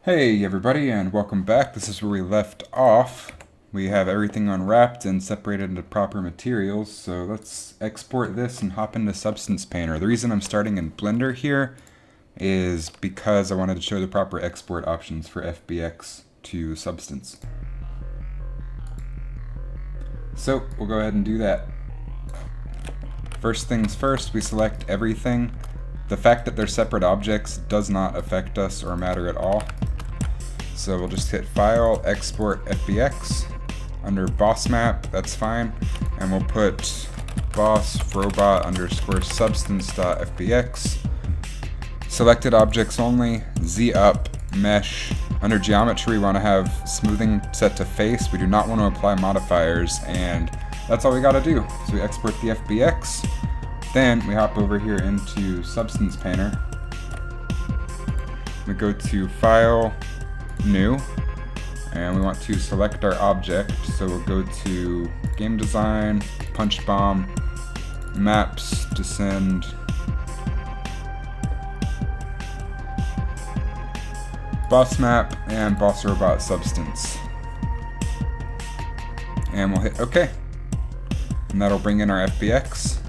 Hey everybody, and welcome back. This is where we left off. We have everything unwrapped and separated into proper materials, so let's export this and hop into Substance Painter. The reason I'm starting in Blender here is because I wanted to show the proper export options for FBX to Substance. So we'll go ahead and do that. First things first, we select everything. The fact that they're separate objects does not affect us or matter at all. So we'll just hit File, Export FBX. Under boss map, that's fine. And we'll put boss robot underscore substance.fbx. Selected objects only, Z up, mesh. Under geometry, we want to have smoothing set to face. We do not want to apply modifiers, and that's all we got to do. So we export the FBX. Then we hop over here into Substance Painter. We go to File, New, and we want to select our object. So we'll go to Game Design, Punch Bomb, Maps, Descend, Boss Map, and Boss Robot Substance. And we'll hit OK. And that'll bring in our FBX,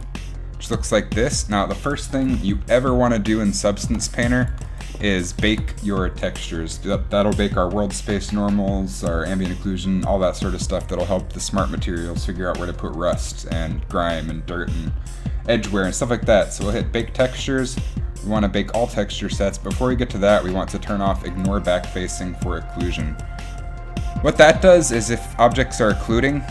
which looks like this. Now, the first thing you ever want to do in Substance Painter is bake your textures. That'll bake our world space normals, our ambient occlusion, all that sort of stuff that'll help the smart materials figure out where to put rust and grime and dirt and edge wear and stuff like that. So we'll hit bake textures. We want to bake all texture sets. Before we get to that, we want to turn off ignore back facing for occlusion. What that does is if objects are occluding,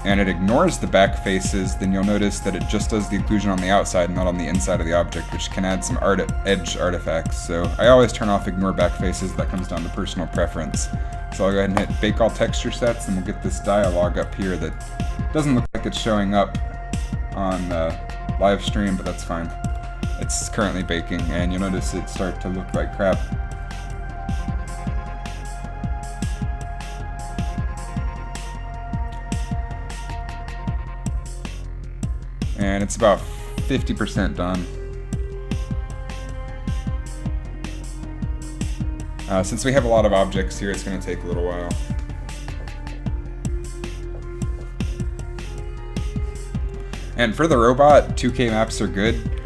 and it ignores the back faces, then you'll notice that it just does the occlusion on the outside, not on the inside of the object, which can add some edge artifacts. So I always turn off ignore back faces. That comes down to personal preference. So I'll go ahead and hit bake all texture sets, and we'll get this dialog up here that doesn't look like it's showing up on the live stream, but that's fine. It's currently baking, and you'll notice it start to look like crap. And it's about 50% done. Since we have a lot of objects here, it's going to take a little while. And for the robot, 2K maps are good.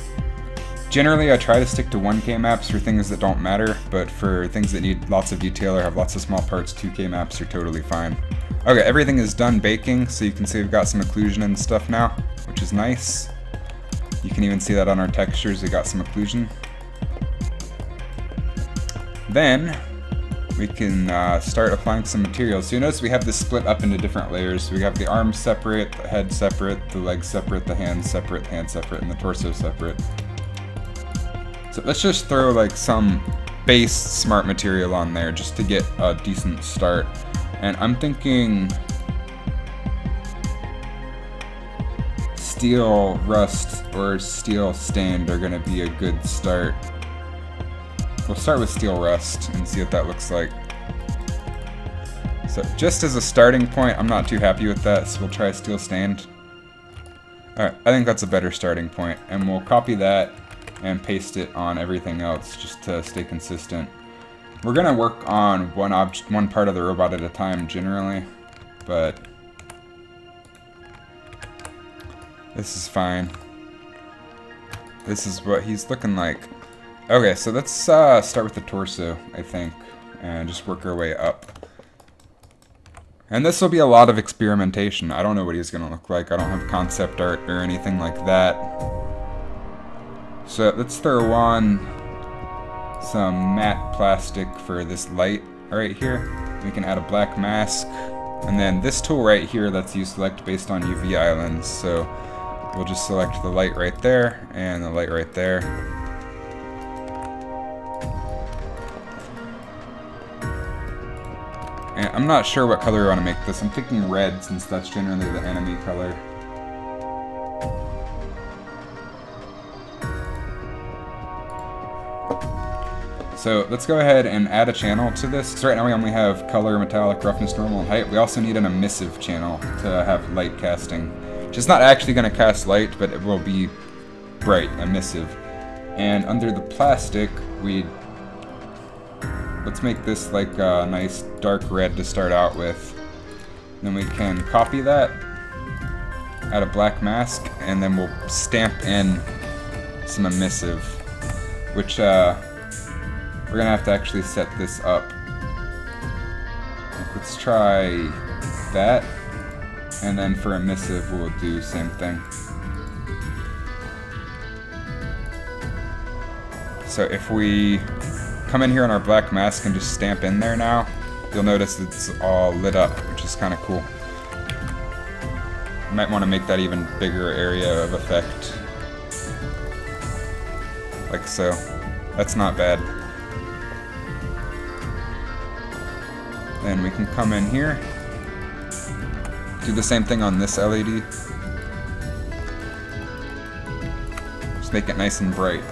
Generally, I try to stick to 1K maps for things that don't matter, but for things that need lots of detail or have lots of small parts, 2K maps are totally fine. Okay, everything is done baking, so you can see we've got some occlusion and stuff now, which is nice. You can even see that on our textures, we got some occlusion. Then we can start applying some materials. So you notice we have this split up into different layers. We have the arms separate, the head separate, the legs separate, the hands separate, and the torso separate. So let's just throw like some base smart material on there just to get a decent start. And I'm thinking steel rust or steel stained are gonna be a good start. We'll start with steel rust and see what that looks like. So just as a starting point, I'm not too happy with that, so we'll try steel stained. Alright, I think that's a better starting point, and we'll copy that and paste it on everything else just to stay consistent. We're gonna work on one part of the robot at a time generally, but this is fine. This is what he's looking like. Okay, so let's start with the torso, I think, and just work our way up. And this will be a lot of experimentation. I don't know what he's gonna look like. I don't have concept art or anything like that. So let's throw on some matte plastic for this light right here. We can add a black mask, and then this tool right here lets you select based on UV islands. So we'll just select the light right there and the light right there. And I'm not sure what color I want to make this. I'm thinking red since that's generally the enemy color. So let's go ahead and add a channel to this, because right now we only have color, metallic, roughness, normal, and height. We also need an emissive channel to have light casting. Which is not actually going to cast light, but it will be bright, emissive. And under the plastic, we let's make this like a nice dark red to start out with. Then we can copy that, add a black mask, and then we'll stamp in some emissive, which we're gonna have to actually set this up. Let's try that, and then for emissive we'll do same thing. So if we come in here on our black mask and just stamp in there now, you'll notice it's all lit up, which is kind of cool. You might want to make that even bigger area of effect. Like so. That's not bad. Then we can come in here, do the same thing on this LED. Just make it nice and bright.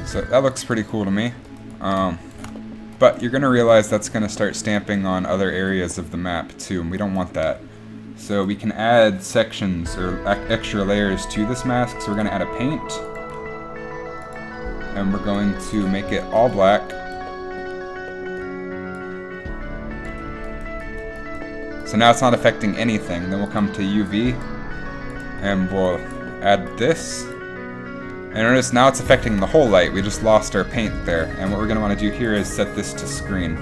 So that looks pretty cool to me. But you're going to realize that's going to start stamping on other areas of the map too, and we don't want that. So we can add sections or extra layers to this mask. So we're going to add a paint, and we're going to make it all black. So now it's not affecting anything. Then we'll come to UV, and we'll add this. And notice now it's affecting the whole light. We just lost our paint there. And what we're going to want to do here is set this to screen.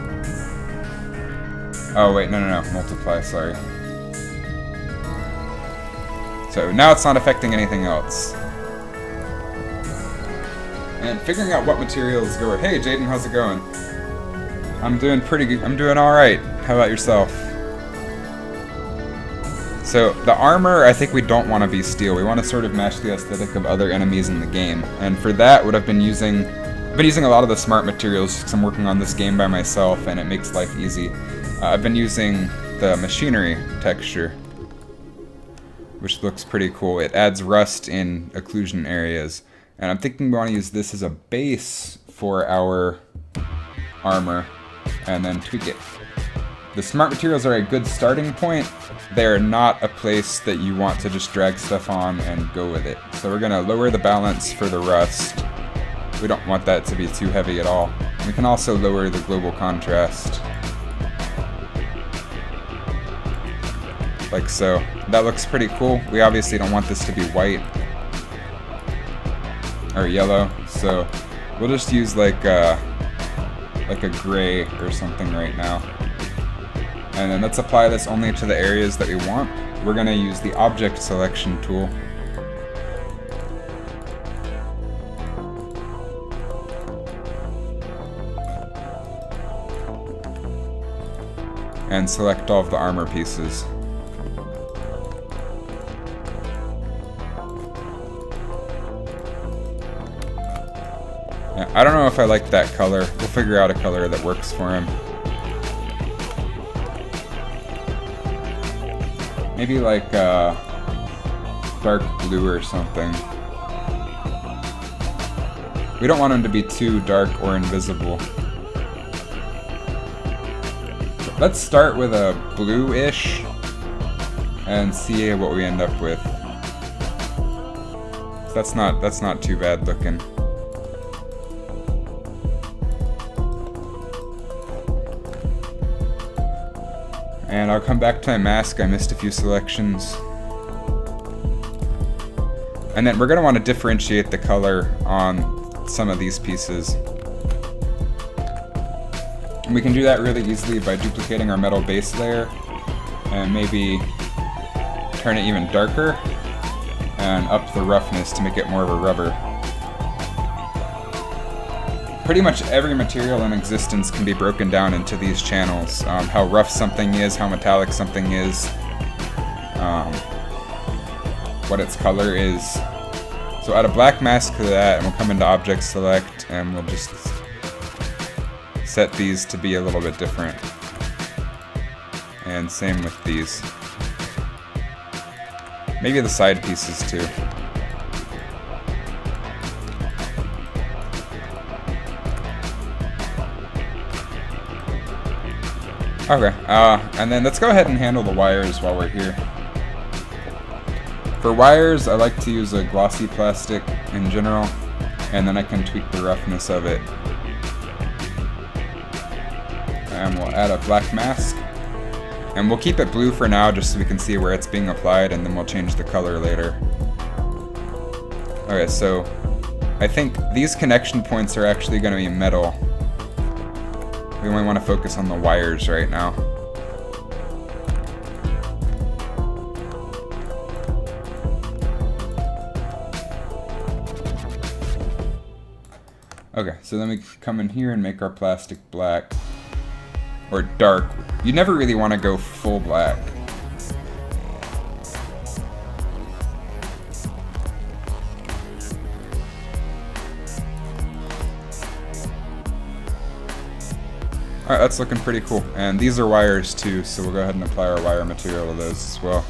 Oh wait, no, multiply, sorry. So now it's not affecting anything else. And figuring out what materials go. Hey Jaden, how's it going? I'm doing pretty good. I'm doing alright. How about yourself? So the armor, I think we don't want to be steel. We want to sort of match the aesthetic of other enemies in the game. And for that, what I've been using a lot of the smart materials because I'm working on this game by myself and it makes life easy. I've been using the machinery texture, which looks pretty cool. It adds rust in occlusion areas. And I'm thinking we want to use this as a base for our armor and then tweak it. The smart materials are a good starting point. They're not a place that you want to just drag stuff on and go with it. So we're going to lower the balance for the rust. We don't want that to be too heavy at all. We can also lower the global contrast. Like so. That looks pretty cool. We obviously don't want this to be white or yellow, so we'll just use like a gray or something right now. And then let's apply this only to the areas that we want. We're going to use the object selection tool. And select all of the armor pieces. Yeah, I don't know if I like that color. We'll figure out a color that works for him. Maybe like dark blue or something. We don't want him to be too dark or invisible. Let's start with a blue-ish and see what we end up with. So that's not too bad looking. And I'll come back to my mask. I missed a few selections. And then we're going to want to differentiate the color on some of these pieces. And we can do that really easily by duplicating our metal base layer and maybe turn it even darker and up the roughness to make it more of a rubber. Pretty much every material in existence can be broken down into these channels. How rough something is, how metallic something is, what its color is. So add a black mask to that, and we'll come into Object Select, and we'll just set these to be a little bit different. And same with these. Maybe the side pieces too. Okay, and then let's go ahead and handle the wires while we're here. For wires, I like to use a glossy plastic in general, and then I can tweak the roughness of it. And we'll add a black mask. And we'll keep it blue for now just so we can see where it's being applied, and then we'll change the color later. Okay, so I think these connection points are actually going to be metal. We only want to focus on the wires right now. Okay, so then we come in here and make our plastic black. Or dark. You never really want to go full black. Alright, that's looking pretty cool. And these are wires too, so we'll go ahead and apply our wire material to those as well.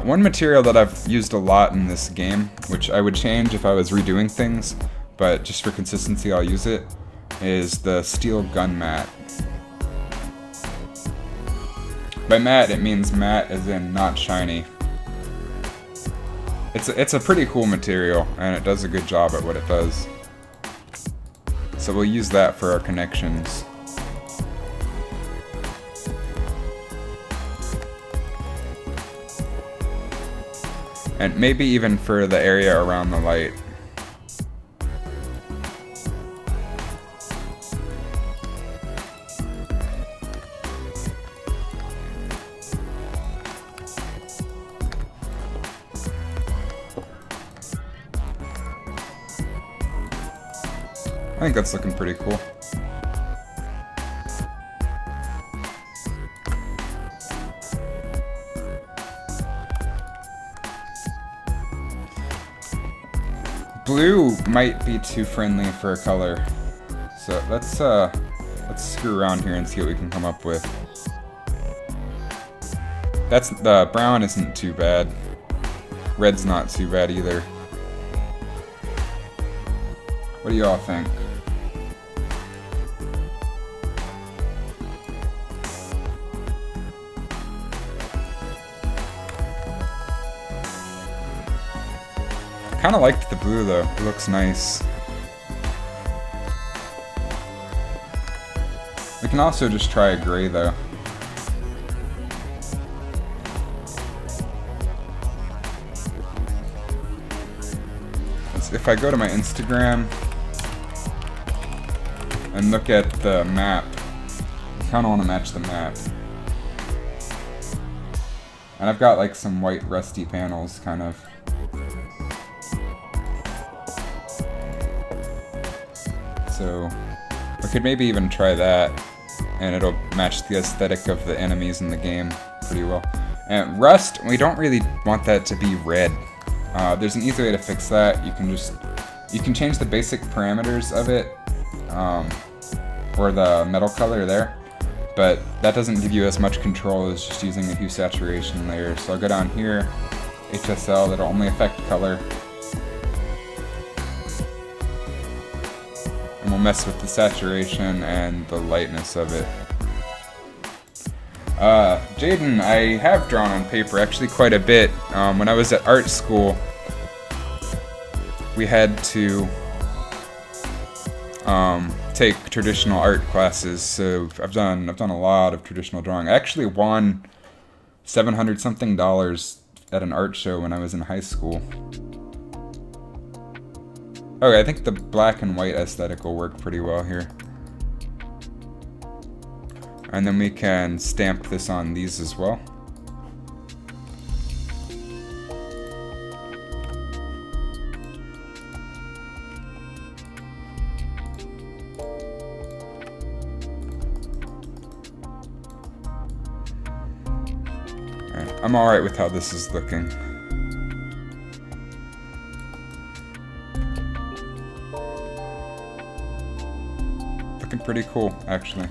One material that I've used a lot in this game, which I would change if I was redoing things, but just for consistency I'll use it, is the steel gun mat. By matte, it means matte as in not shiny. It's a pretty cool material, and it does a good job at what it does. So we'll use that for our connections. And maybe even for the area around the light. I think that's looking pretty cool. Blue might be too friendly for a color, so let's screw around here and see what we can come up with. The brown isn't too bad. Red's not too bad either. What do you all think? Kind of liked the blue though, it looks nice. We can also just try a gray though. If I go to my Instagram and look at the map, I kind of want to match the map. And I've got like some white rusty panels kind of. So we could maybe even try that, and it'll match the aesthetic of the enemies in the game pretty well. And rust, we don't really want that to be red. There's an easy way to fix that. You can change the basic parameters of it, or the metal color there, but that doesn't give you as much control as just using a hue saturation layer. So I'll go down here, HSL, that'll only affect color. And we'll mess with the saturation and the lightness of it. Jaden, I have drawn on paper actually quite a bit. When I was at art school, we had to take traditional art classes, so I've done a lot of traditional drawing. I actually won $700 something at an art show when I was in high school. Okay, I think the black and white aesthetic will work pretty well here. And then we can stamp this on these as well. Alright, I'm alright with how this is looking. Looking pretty cool, actually.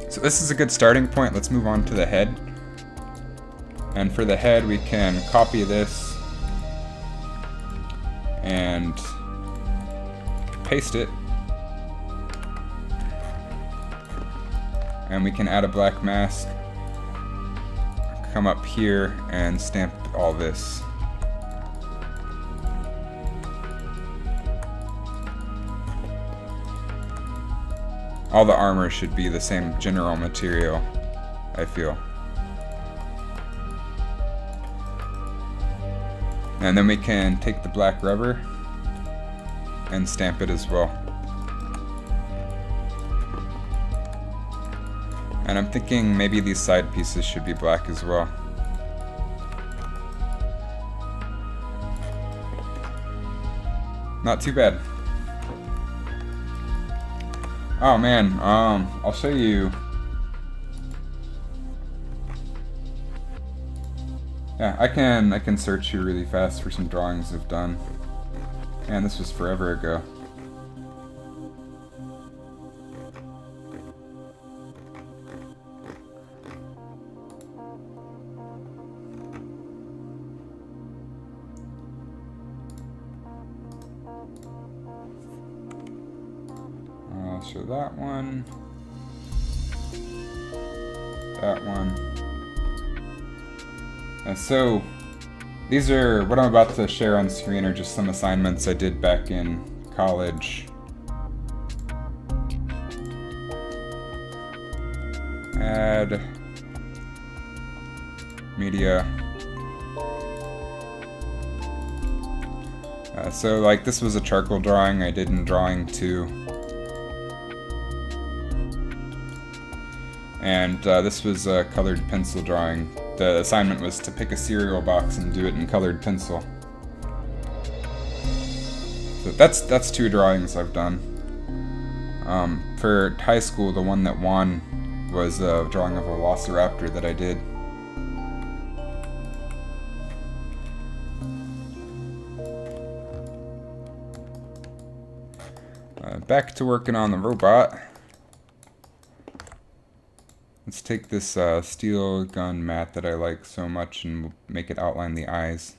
So this is a good starting point. Let's move on to the head. And for the head, we can copy this and paste it. And we can add a black mask, come up here and stamp all this. All the armor should be the same general material, I feel. And then we can take the black rubber and stamp it as well. And I'm thinking maybe these side pieces should be black as well. Not too bad. Oh man, I'll show you. Yeah, I can search here really fast for some drawings I've done. And this was forever ago. I'll show that one. That one. And so, these are, what I'm about to share on screen are just some assignments I did back in college. Add media. So like this was a charcoal drawing I did in Drawing 2. And this was a colored pencil drawing. The assignment was to pick a cereal box and do it in colored pencil. So that's 2 drawings I've done. For high school, the one that won was a drawing of a velociraptor that I did. Back to working on the robot. Let's take this steel gun mat that I like so much and we'll make it outline the eyes.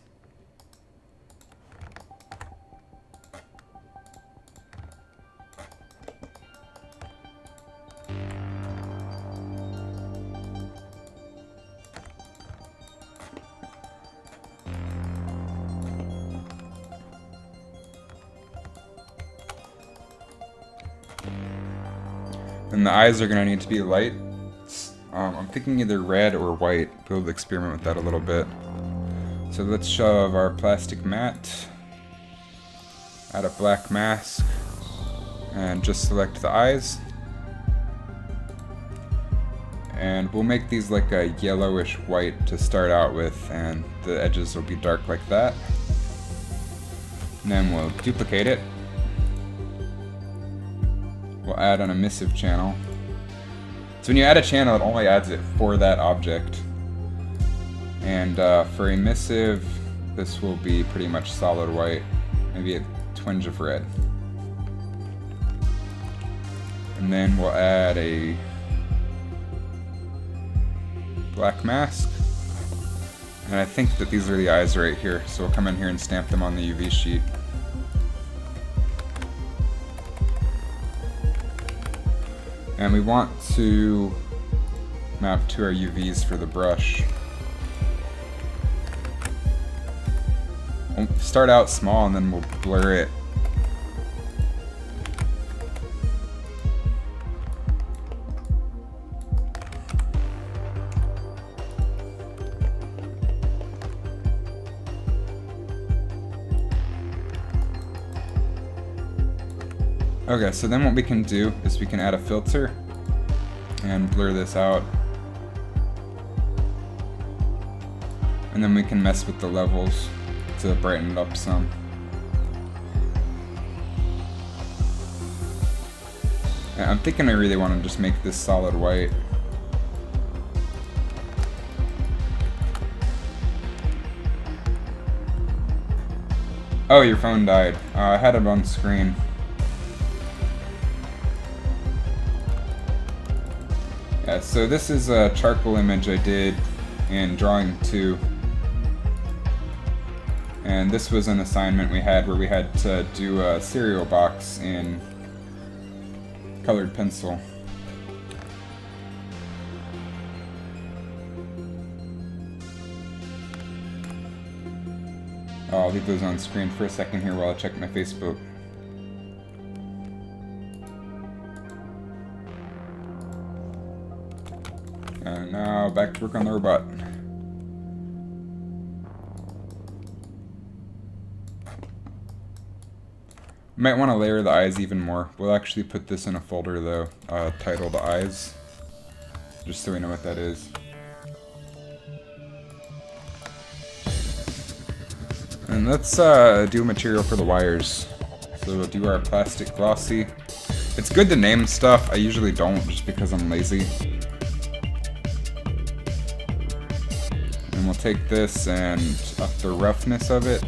And the eyes are going to need to be light. I'm thinking either red or white. We'll experiment with that a little bit. So let's shove our plastic mat, add a black mask, and just select the eyes. And we'll make these like a yellowish white to start out with, and the edges will be dark like that. And then we'll duplicate it. We'll add an emissive channel. So when you add a channel, it only adds it for that object. And for emissive, this will be pretty much solid white, maybe a twinge of red. And then we'll add a black mask. And I think that these are the eyes right here, so we'll come in here and stamp them on the UV sheet. And we want to map to our UVs for the brush. We'll start out small and then we'll blur it. Okay, so then what we can do is we can add a filter and blur this out. And then we can mess with the levels to brighten it up some. And I'm thinking I really want to just make this solid white. Oh, your phone died. I had it on screen. So this is a charcoal image I did in Drawing 2. And this was an assignment we had where we had to do a cereal box in colored pencil. I'll leave those on screen for a second here while I check my Facebook. And now back to work on the robot. Might want to layer the eyes even more. We'll actually put this in a folder though, titled Eyes, just so we know what that is. And let's do material for the wires. So we'll do our plastic glossy. It's good to name stuff. I usually don't, just because I'm lazy. And we'll take this and up the roughness of it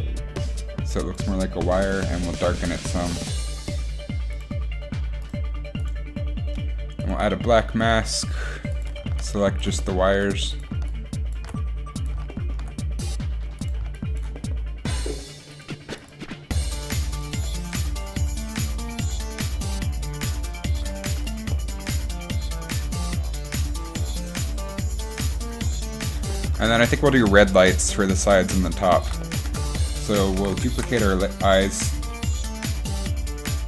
so it looks more like a wire, and we'll darken it some. And we'll add a black mask, select just the wires. And then I think we'll do red lights for the sides and the top. So we'll duplicate our eyes.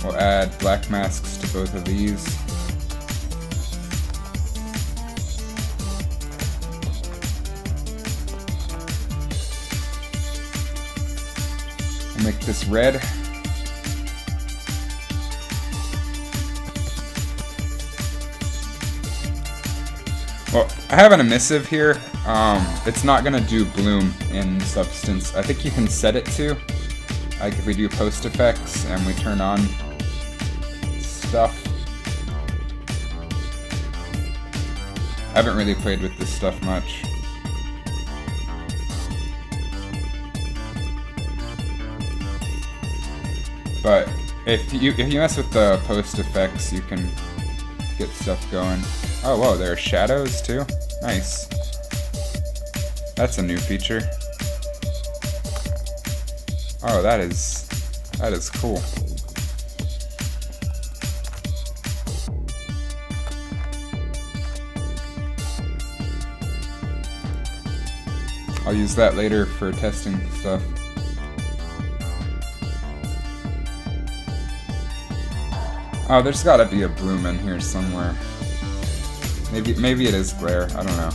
We'll add black masks to both of these. We'll make this red. Well, I have an emissive here. It's not gonna do bloom in Substance. I think you can set it to. Like if we do post effects and we turn on stuff. I haven't really played with this stuff much. But if you mess with the post effects, you can get stuff going. Oh, whoa, there are shadows too? Nice. That's a new feature. Oh, that is cool. I'll use that later for testing stuff. Oh, there's gotta be a bloom in here somewhere. Maybe it is glare, I don't know.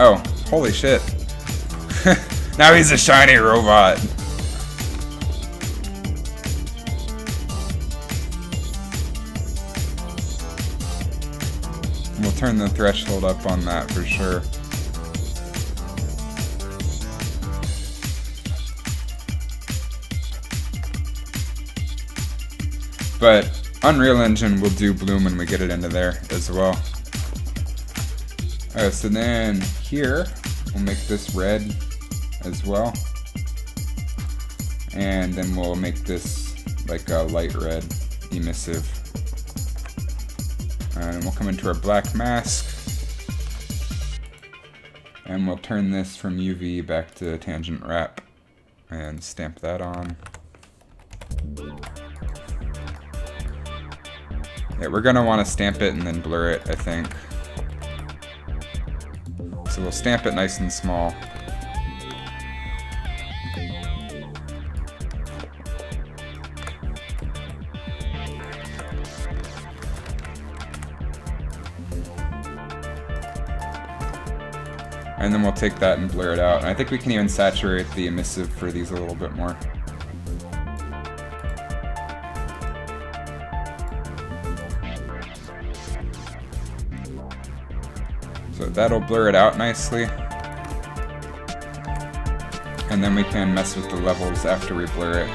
Oh, holy shit. Now he's a shiny robot. We'll turn the threshold up on that for sure. But Unreal Engine will do bloom when we get it into there as well. Alright, so then here, we'll make this red as well. And then we'll make this like a light red emissive. And we'll come into our black mask. And we'll turn this from UV back to tangent wrap. And stamp that on. Yeah, we're gonna want to stamp it and then blur it, I think. So we'll stamp it nice and small. And then we'll take that and blur it out. And I think we can even saturate the emissive for these a little bit more. So that'll blur it out nicely. And then we can mess with the levels after we blur it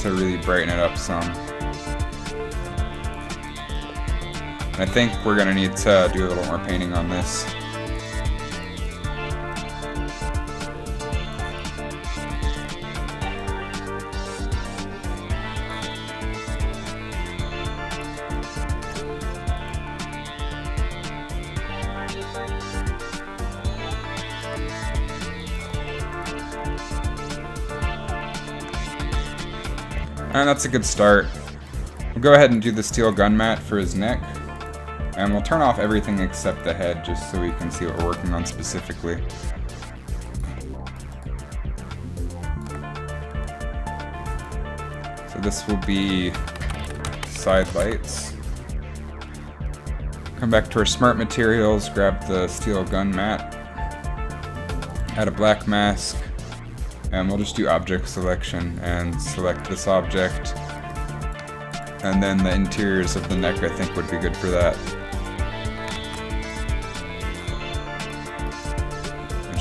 to really brighten it up some. And I think we're gonna need to do a little more painting on this. And that's a good start. We'll go ahead and do the steel gun mat for his neck. And we'll turn off everything except the head just so we can see what we're working on specifically. So this will be side lights. Come back to our smart materials, grab the steel gun mat, add a black mask, and we'll just do object selection and select this object. And then the interiors of the neck I think would be good for that.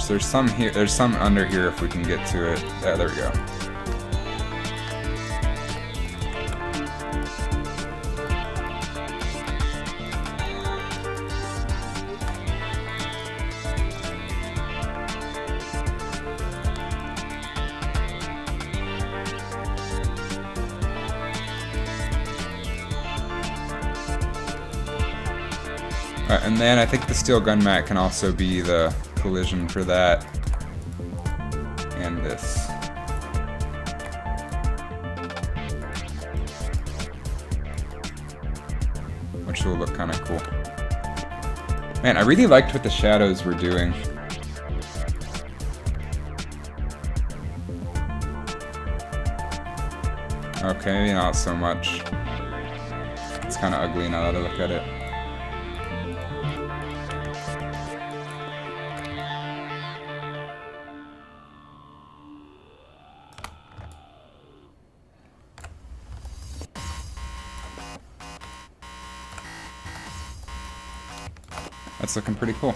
There's some here, there's some under here if we can get to it. Yeah, there we go. And then I think the steel gun mat can also be the collision for that. And this. Which will look kind of cool. Man, I really liked what the shadows were doing. Okay, maybe not so much. It's kind of ugly now that I look at it. That's looking pretty cool.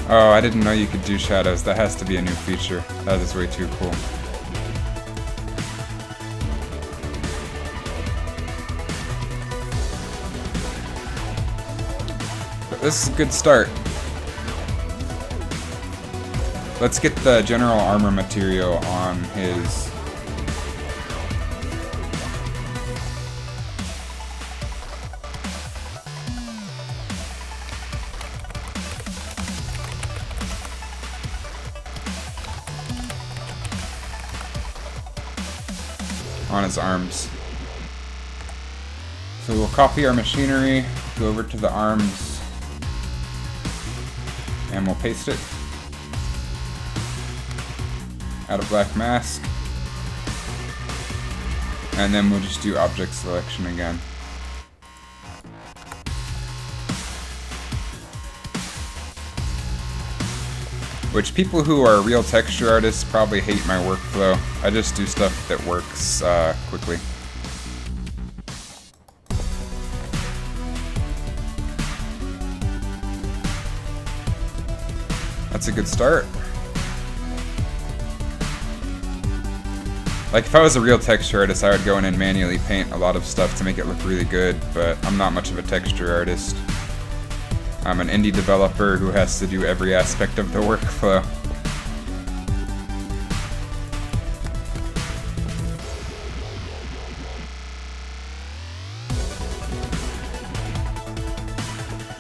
Oh, I didn't know you could do shadows. That has to be a new feature. That is way too cool. But this is a good start. Let's get the general armor material on his... on his arms. So we'll copy our machinery, go over to the arms, and we'll paste it. Add a black mask. And then we'll just do object selection again. Which people who are real texture artists probably hate my workflow. I just do stuff that works quickly. That's a good start. Like if I was a real texture artist, I would go in and manually paint a lot of stuff to make it look really good, but I'm not much of a texture artist. I'm an indie developer who has to do every aspect of the workflow.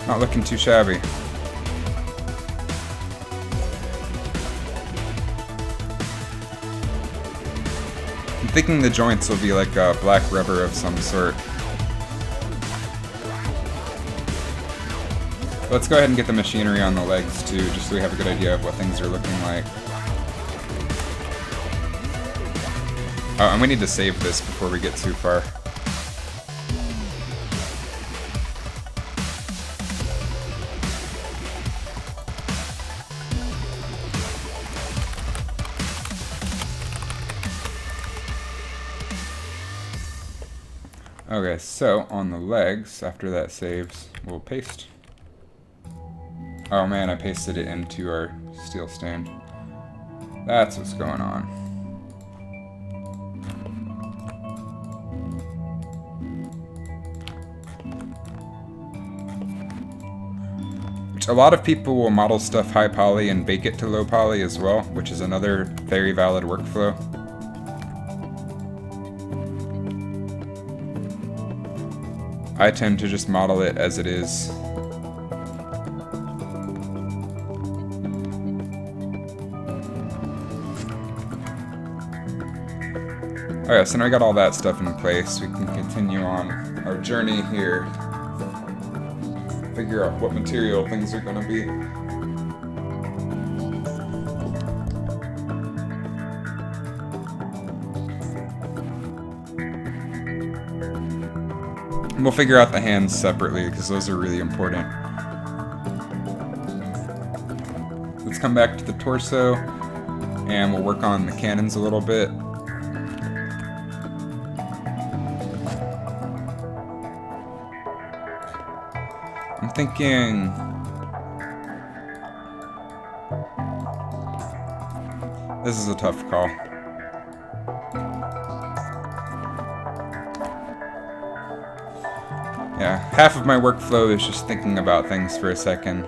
Not looking too shabby. I'm thinking the joints will be like a black rubber of some sort. Let's go ahead and get the machinery on the legs too, just so we have a good idea of what things are looking like. Oh, and we need to save this before we get too far. Okay, so on the legs, after that saves, we'll paste. Oh man, I pasted it into our steel stand. That's what's going on. A lot of people will model stuff high poly and bake it to low poly as well, which is another very valid workflow. I tend to just model it as it is. Okay, so now I got all that stuff in place. We can continue on our journey here. Figure out what material things are gonna be. And we'll figure out the hands separately because those are really important. Let's come back to the torso and we'll work on the cannons a little bit. I'm thinking this is a tough call. Yeah, half of my workflow is just thinking about things for a second.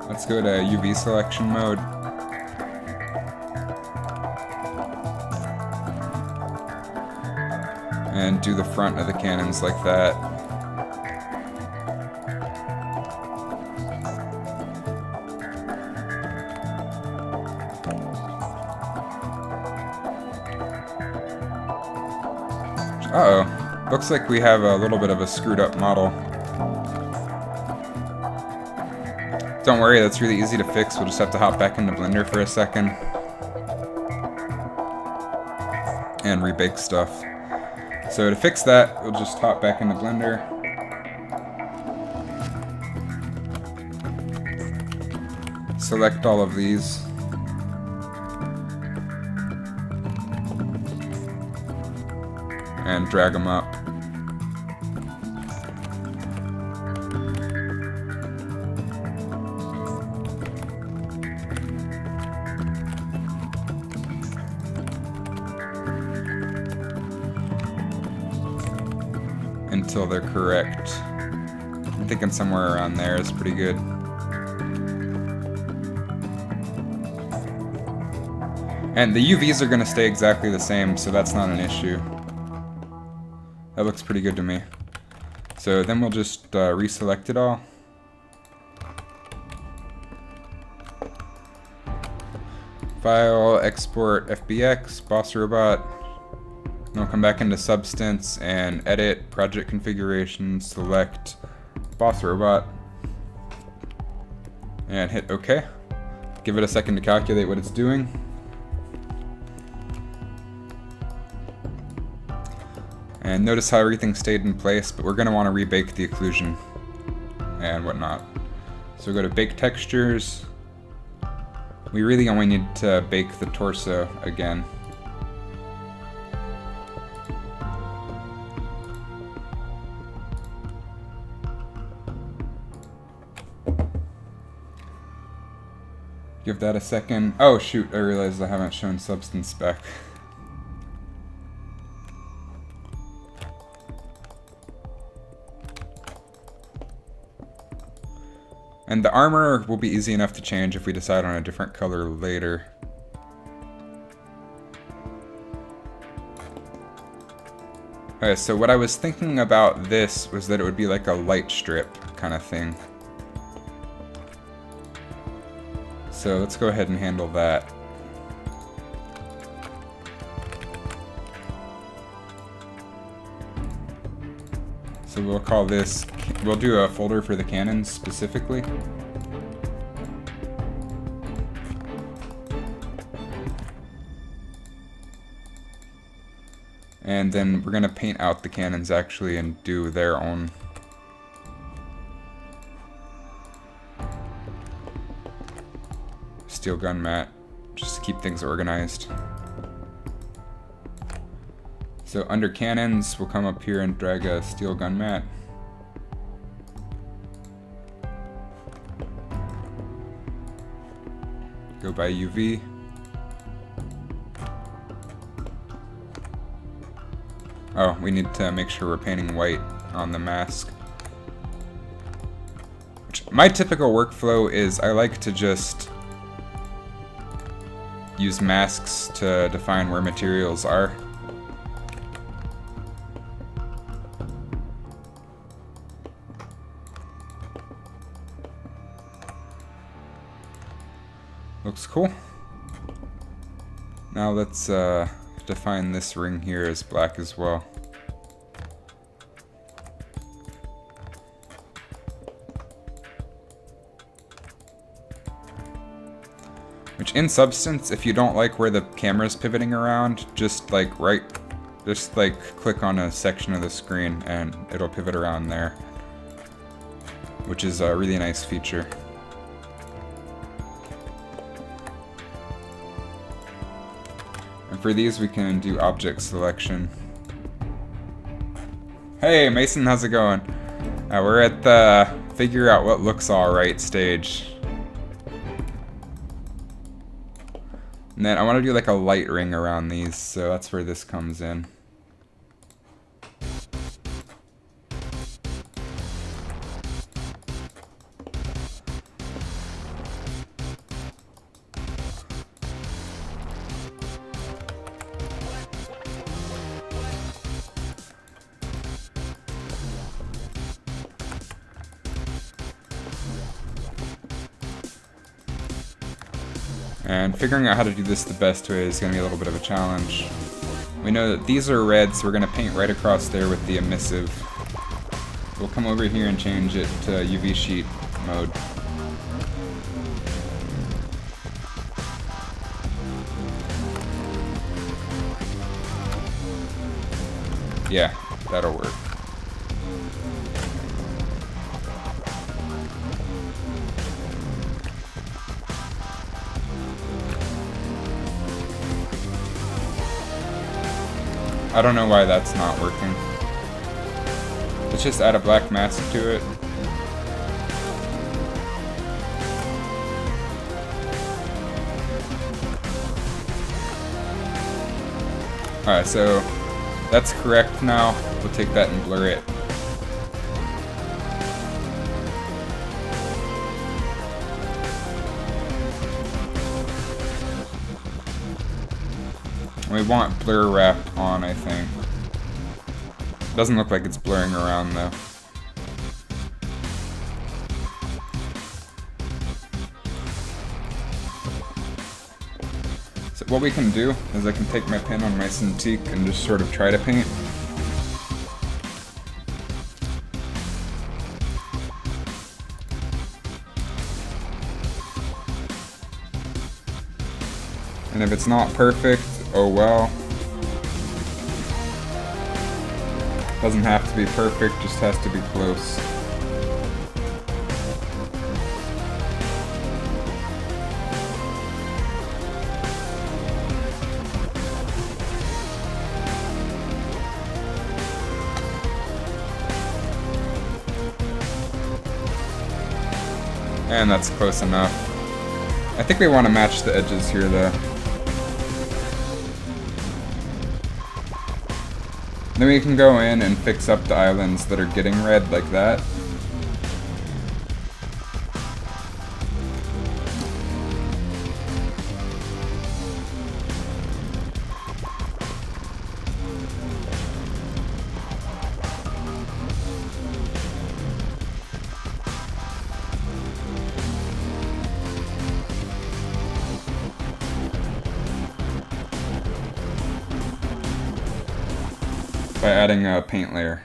Let's go to UV selection mode. And do the front of the cannons like that. Uh-oh. Looks like we have a little bit of a screwed up model. Don't worry, that's really easy to fix. We'll just have to hop back into Blender for a second. And rebake stuff. So to fix that, we'll just hop back into Blender. Select all of these. And drag them up. Until they're correct. I'm thinking somewhere around there is pretty good. And the UVs are going to stay exactly the same, so that's not an issue. That looks pretty good to me. So then we'll just reselect it all. File, export, FBX, Boss Robot. And we'll come back into Substance and edit, project configuration, select Boss Robot. And hit OK. Give it a second to calculate what it's doing. And notice how everything stayed in place, but we're going to want to rebake the occlusion and whatnot. So we'll go to Bake Textures. We really only need to bake the torso again. Give that a second. Oh shoot, I realized I haven't shown Substance back. And the armor will be easy enough to change if we decide on a different color later. Okay, so what I was thinking about this was that it would be like a light strip kind of thing. So let's go ahead and handle that. So we'll call this, we'll do a folder for the cannons specifically. And then we're gonna paint out the cannons actually and do their own. Steel gun mat, just to keep things organized. So under cannons, we'll come up here and drag a steel gun mat. go by UV. Oh, we need to make sure we're painting white on the mask. My typical workflow is I like to just use masks to define where materials are. Looks cool. Now let's define this ring here as black as well. Which in Substance, if you don't like where the camera's pivoting around, just click on a section of the screen and it'll pivot around there. Which is a really nice feature. And for these we can do object selection. Hey Mason, how's it going? We're at the figure out what looks alright stage. And then I want to do like a light ring around these, so that's where this comes in. And figuring out how to do this the best way is going to be a little bit of a challenge. We know that these are red, so we're going to paint right across there with the emissive. We'll come over here and change it to UV sheet mode. Yeah, that'll work. I don't know why that's not working. Let's just add a black mask to it. Alright, so that's correct now. We'll take that and blur it. We want blur wrap on, I think. Doesn't look like it's blurring around though. So what we can do is I can take my pen on my Cintiq and just sort of try to paint. And if it's not perfect, oh well. Doesn't have to be perfect, just has to be close. And that's close enough. I think we want to match the edges here though. Then we can go in and fix up the islands that are getting red like that. By adding a paint layer.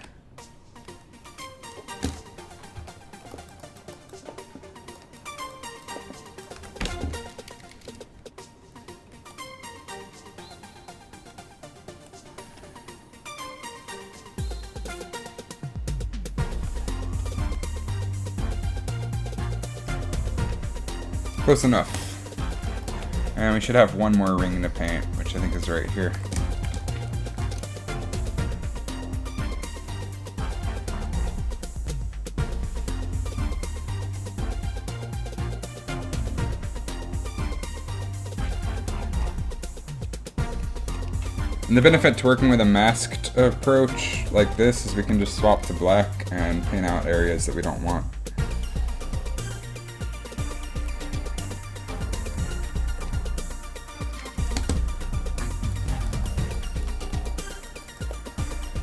Close enough. And we should have one more ring to paint, which I think is right here. And the benefit to working with a masked approach like this is we can just swap to black and paint out areas that we don't want.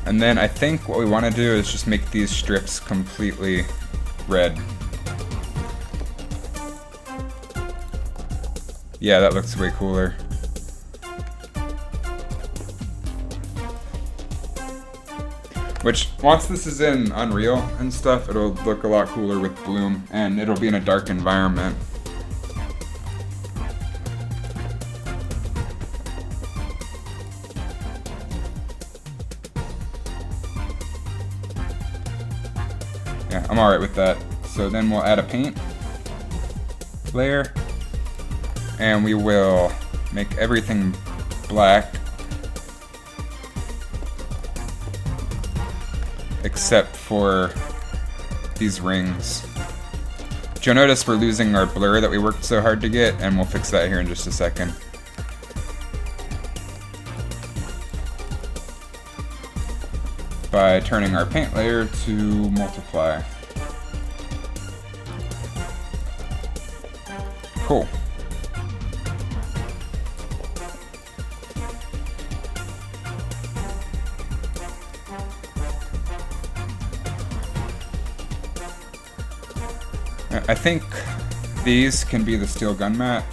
And then I think what we want to do is just make these strips completely red. Yeah, that looks way cooler. Which, once this is in Unreal and stuff, it'll look a lot cooler with Bloom, and it'll be in a dark environment. Yeah, I'm alright with that. So then we'll add a paint layer, and we will make everything black except for these rings. But you'll notice we're losing our blur that we worked so hard to get, and we'll fix that here in just a second. By turning our paint layer to multiply. Cool. I think these can be the steel gun mat.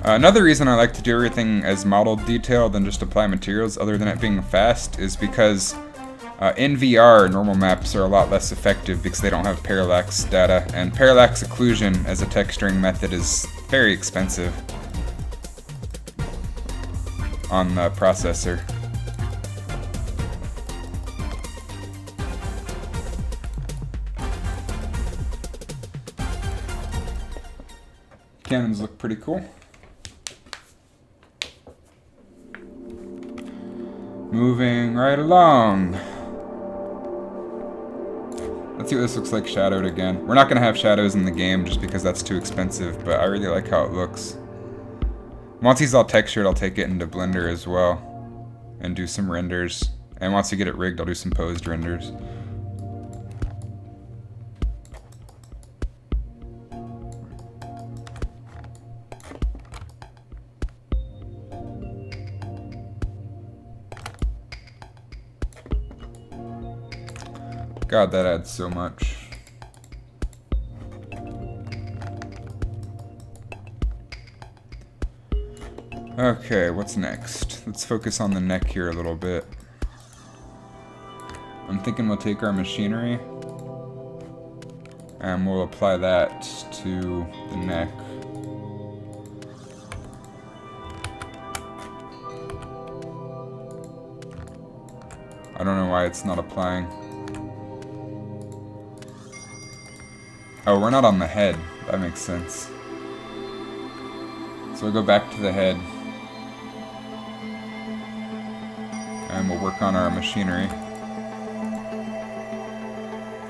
Another reason I like to do everything as model detail than just apply materials, other than it being fast, is because in VR, normal maps are a lot less effective because they don't have parallax data, and parallax occlusion as a texturing method is very expensive on the processor. Cannons look pretty cool. Moving right along. Let's see what this looks like shadowed again. We're not going to have shadows in the game just because that's too expensive, but I really like how it looks. Once he's all textured, I'll take it into Blender as well and do some renders. And once we get it rigged, I'll do some posed renders. God, that adds so much. Okay, what's next? Let's focus on the neck here a little bit. I'm thinking we'll take our machinery and we'll apply that to the neck. I don't know why it's not applying. Oh, we're not on the head. That makes sense. So we'll go back to the head. And we'll work on our machinery.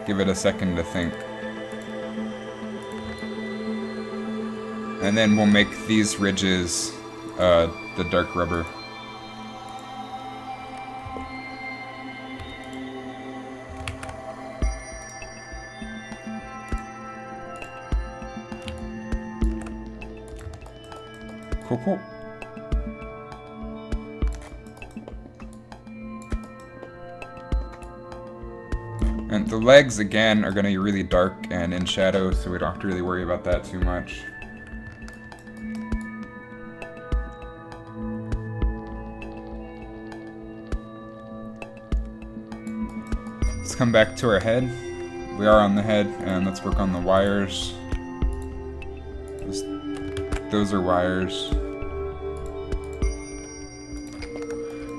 Give it a second to think. And then we'll make these ridges the dark rubber. Cool, cool. And the legs, again, are going to be really dark and in shadow, so we don't have to really worry about that too much. Let's come back to our head. We are on the head, and let's work on the wires. Those are wires.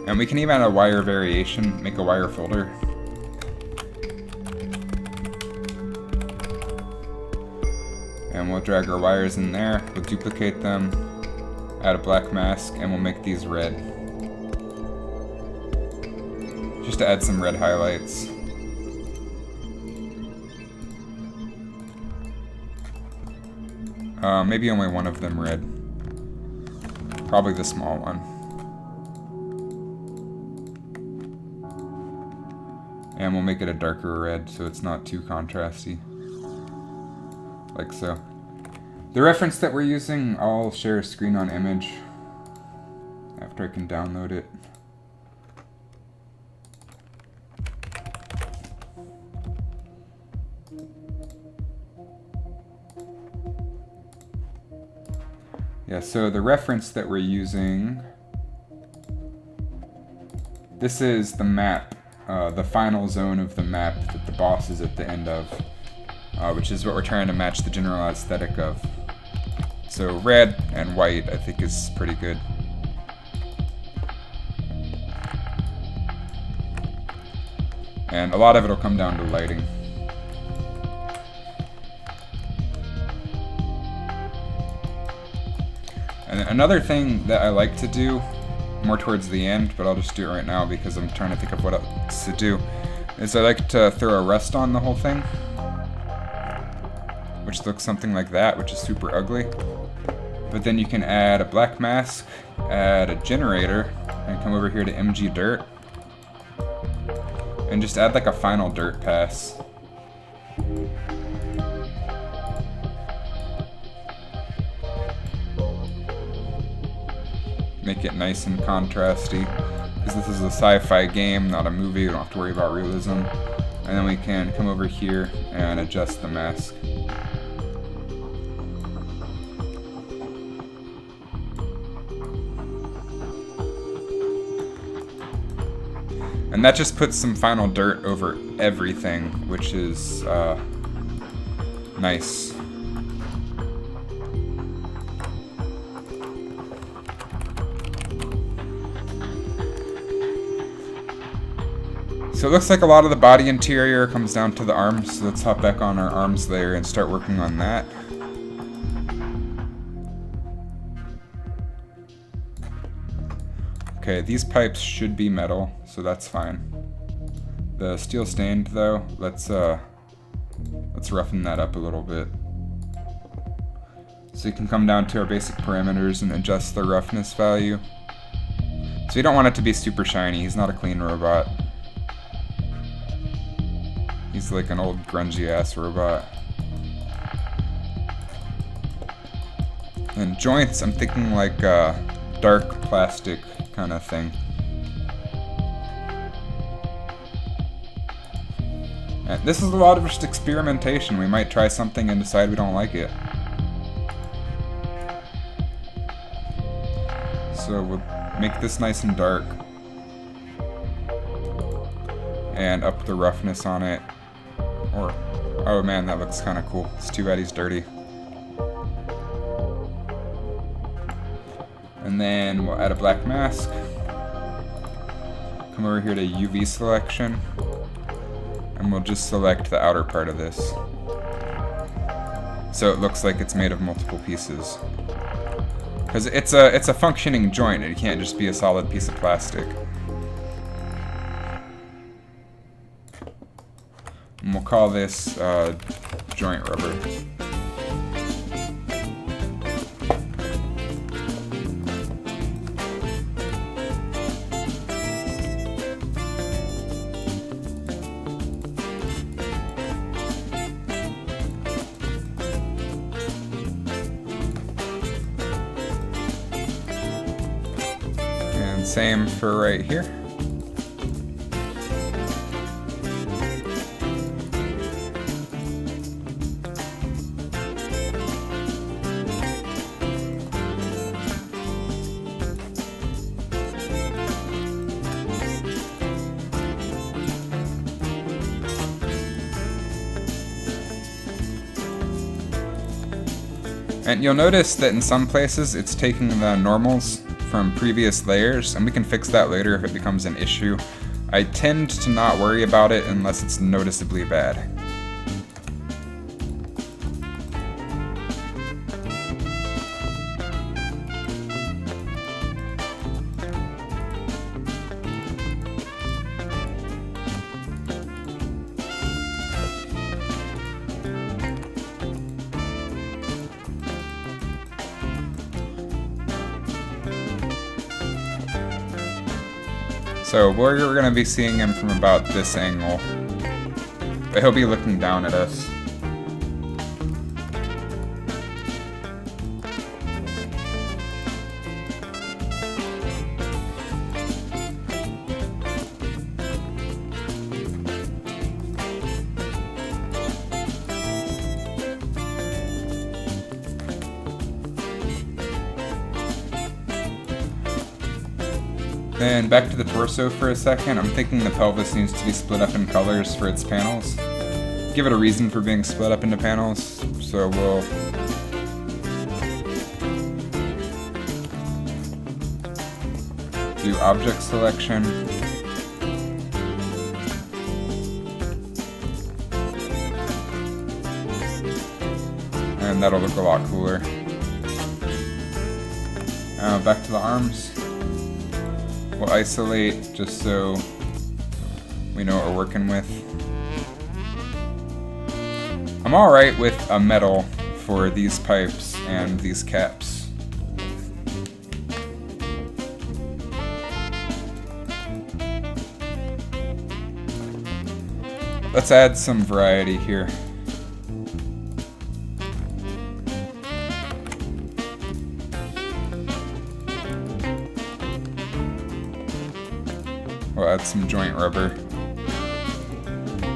And we can even add a wire variation, make a wire folder. And we'll drag our wires in there, we'll duplicate them, add a black mask, and we'll make these red. Just to add some red highlights. Maybe only one of them red. Probably the small one. And we'll make it a darker red so it's not too contrasty. Like so. The reference that we're using, I'll share a screen on image after I can download it. Yeah, so the reference that we're using, this is the map, the final zone of the map that the boss is at the end of, which is what we're trying to match the general aesthetic of. So red and white, I think, is pretty good. And a lot of it will come down to lighting. And another thing that I like to do, more towards the end, but I'll just do it right now because I'm trying to think of what else to do, is I like to throw a rust on the whole thing, which looks something like that, which is super ugly. But then you can add a black mask, add a generator, and come over here to MG Dirt, and just add like a final dirt pass. Make it nice and contrasty, because this is a sci-fi game, not a movie. We don't have to worry about realism. And then we can come over here and adjust the mask. And that just puts some final dirt over everything, which is nice. So it looks like a lot of the body interior comes down to the arms, so let's hop back on our arms layer and start working on that. Okay, these pipes should be metal, so that's fine. The steel stained though, let's roughen that up a little bit. So you can come down to our basic parameters and adjust the roughness value. So you don't want it to be super shiny, he's not a clean robot. He's like an old grungy ass robot. And joints, I'm thinking like dark plastic kind of thing. And this is a lot of just experimentation. We might try something and decide we don't like it. So we'll make this nice and dark. And up the roughness on it. Or, oh man, that looks kind of cool. It's too bad he's dirty. And then we'll add a black mask. Come over here to UV selection. And we'll just select the outer part of this. So it looks like it's made of multiple pieces. Because it's a functioning joint, it can't just be a solid piece of plastic. And we'll call this joint rubber. And same for right here. And you'll notice that in some places it's taking the normals from previous layers, and we can fix that later if it becomes an issue. I tend to not worry about it unless it's noticeably bad. So we're going to be seeing him from about this angle. But he'll be looking down at us. Then back to the torso for a second. I'm thinking the pelvis needs to be split up in colors for its panels. Give it a reason for being split up into panels. So we'll do object selection. And that'll look a lot cooler. Back to the arms. We'll isolate just so we know what we're working with. I'm alright with a metal for these pipes and these caps. Let's add some variety here. We'll add some joint rubber.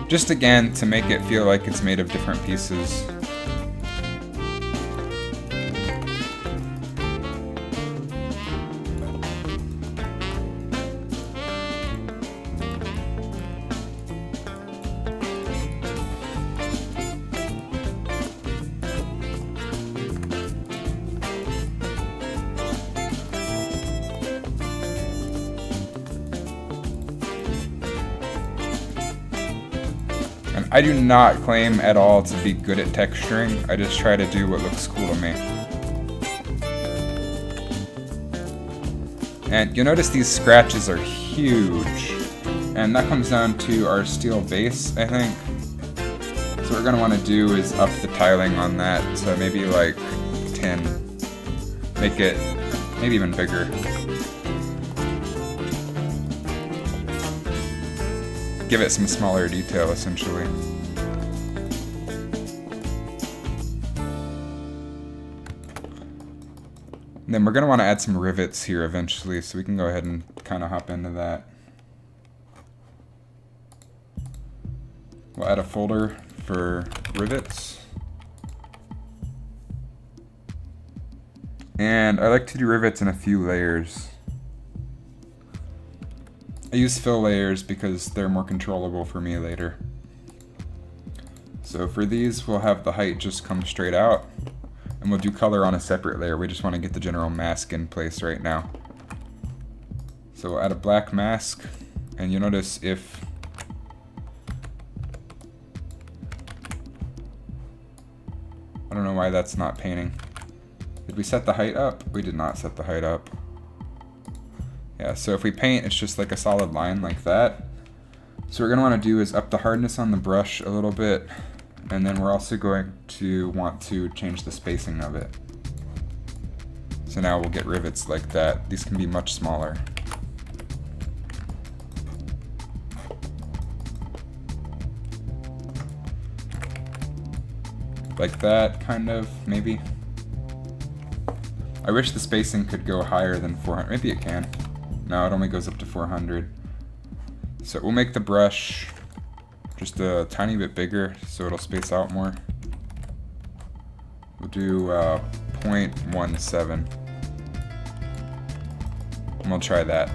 Just again, to make it feel like it's made of different pieces. I do not claim at all to be good at texturing. I just try to do what looks cool to me. And you'll notice these scratches are huge. And that comes down to our steel base, I think. So what we're going to want to do is up the tiling on that to maybe like 10. Make it maybe even bigger. Give it some smaller detail, essentially. And then we're going to want to add some rivets here eventually, so we can go ahead and kind of hop into that. We'll add a folder for rivets. And I like to do rivets in a few layers. I use fill layers because they're more controllable for me later. So for these, we'll have the height just come straight out, and we'll do color on a separate layer. We just want to get the general mask in place right now. So we'll add a black mask, and you'll notice if I don't know why that's not painting. Did we set the height up? We did not set the height up. Yeah, so if we paint, it's just like a solid line like that. So what we're going to want to do is up the hardness on the brush a little bit, and then we're also going to want to change the spacing of it. So now we'll get rivets like that. These can be much smaller. Like that, kind of, maybe. I wish the spacing could go higher than 400. Maybe it can. No, it only goes up to 400. So we'll make the brush just a tiny bit bigger so it'll space out more. We'll do 0.17. And we'll try that.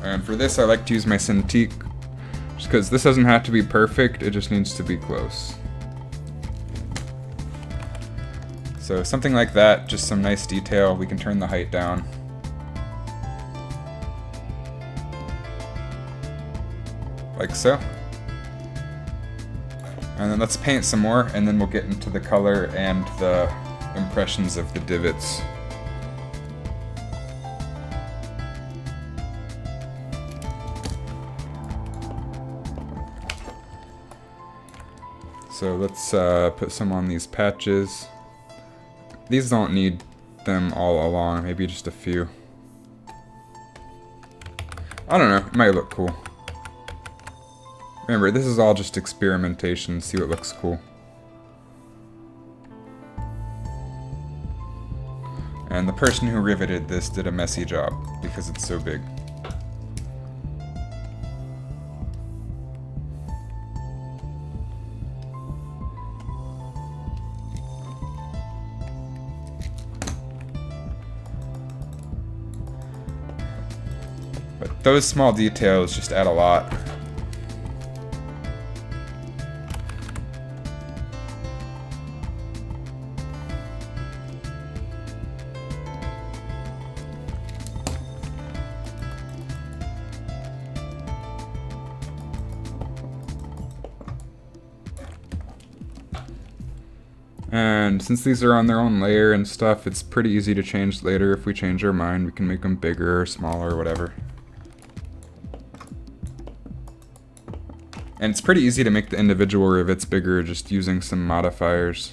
And for this, I like to use my Cintiq, just because this doesn't have to be perfect, it just needs to be close. So something like that, just some nice detail. We can turn the height down. Like so. And then let's paint some more, and then we'll get into the color and the impressions of the divots. So let's put some on these patches. These don't need them all along, maybe just a few. I don't know, it might look cool. Remember, this is all just experimentation, see what looks cool. And the person who riveted this did a messy job, because it's so big. But those small details just add a lot. And since these are on their own layer and stuff, it's pretty easy to change later. If we change our mind, we can make them bigger or smaller or whatever. And it's pretty easy to make the individual rivets bigger just using some modifiers.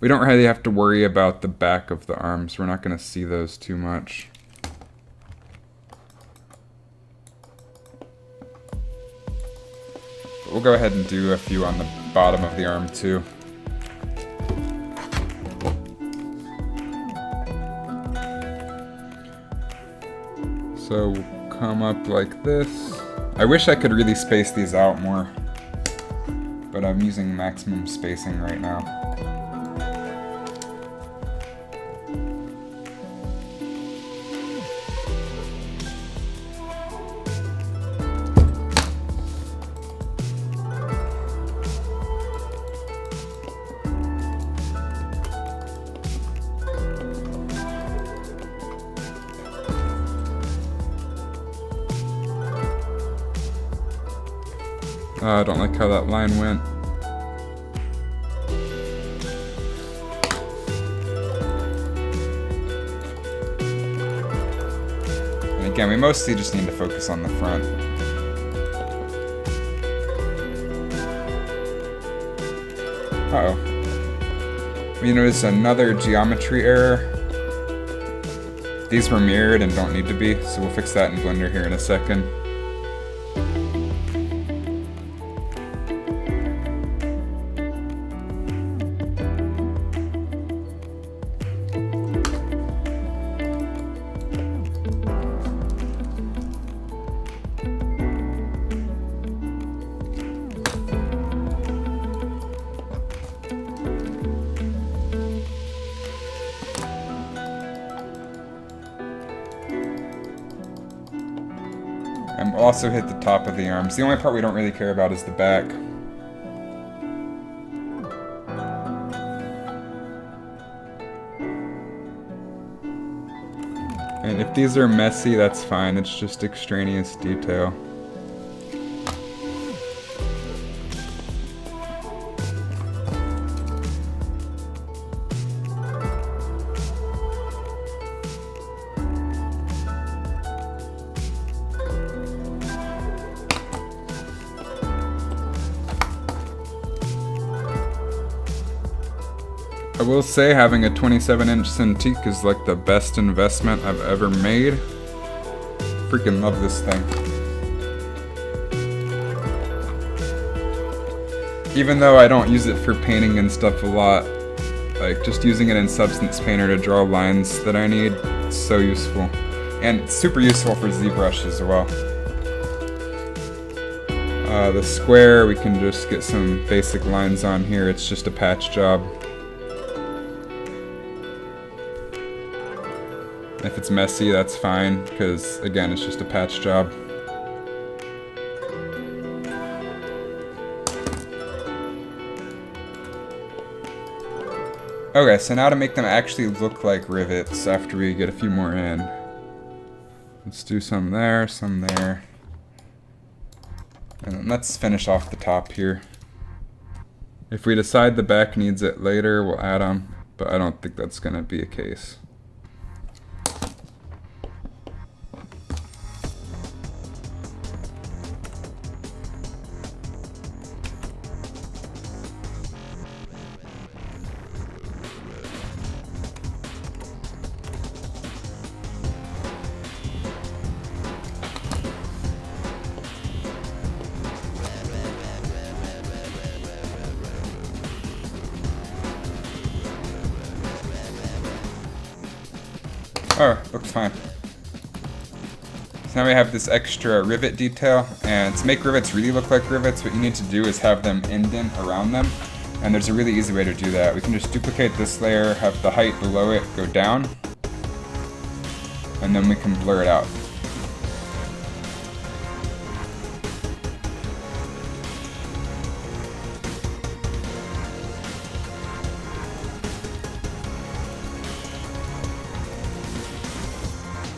We don't really have to worry about the back of the arms. We're not going to see those too much. But we'll go ahead and do a few on the bottom of the arm too. So we'll come up like this. I wish I could really space these out more, but I'm using maximum spacing right now. I don't like how that line went. And again, we mostly just need to focus on the front. Uh-oh. We notice another geometry error. These were mirrored and don't need to be, so we'll fix that in Blender here in a second. And we'll also hit the top of the arms. The only part we don't really care about is the back. And if these are messy, that's fine. It's just extraneous detail. I will say having a 27-inch Cintiq is like the best investment I've ever made. Freaking love this thing. Even though I don't use it for painting and stuff a lot, like just using it in Substance Painter to draw lines that I need, it's so useful. And it's super useful for ZBrush as well. The square, we can just get some basic lines on here. It's just a patch job. If it's messy, that's fine, because again, it's just a patch job. Okay, so now to make them actually look like rivets after we get a few more in. Let's do some there, some there. And then let's finish off the top here. If we decide the back needs it later, we'll add them, but I don't think that's going to be a case. Oh, looks fine. So now we have this extra rivet detail, and to make rivets really look like rivets, what you need to do is have them indent around them. And there's a really easy way to do that. We can just duplicate this layer, have the height below it go down, and then we can blur it out.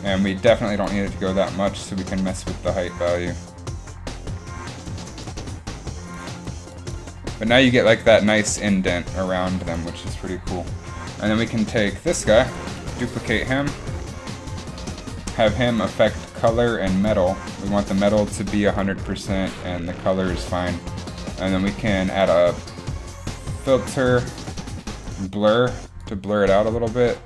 And we definitely don't need it to go that much, so we can mess with the height value. But now you get like that nice indent around them, which is pretty cool. And then we can take this guy, duplicate him, have him affect color and metal. We want the metal to be 100% and the color is fine. And then we can add a filter, blur, to blur it out a little bit.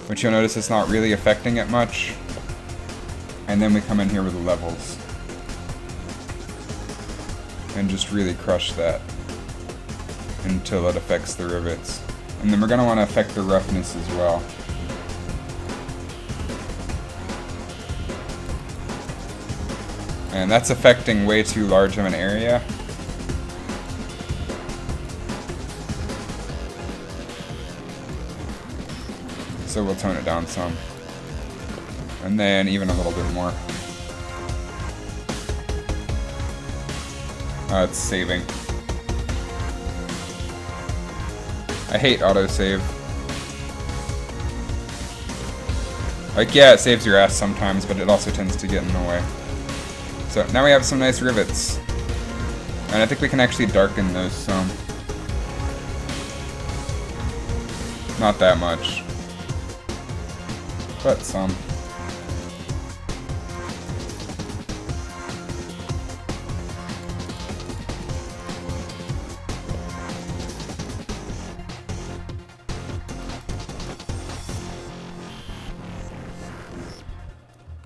Which you'll notice it's not really affecting it much. And then we come in here with the levels. And just really crush that until it affects the rivets. And then we're going to want to affect the roughness as well. And that's affecting way too large of an area. So we'll tone it down some. And then even a little bit more. It's saving. I hate autosave. Like, yeah, it saves your ass sometimes, but it also tends to get in the way. So now we have some nice rivets. And I think we can actually darken those some. Not that much. But some.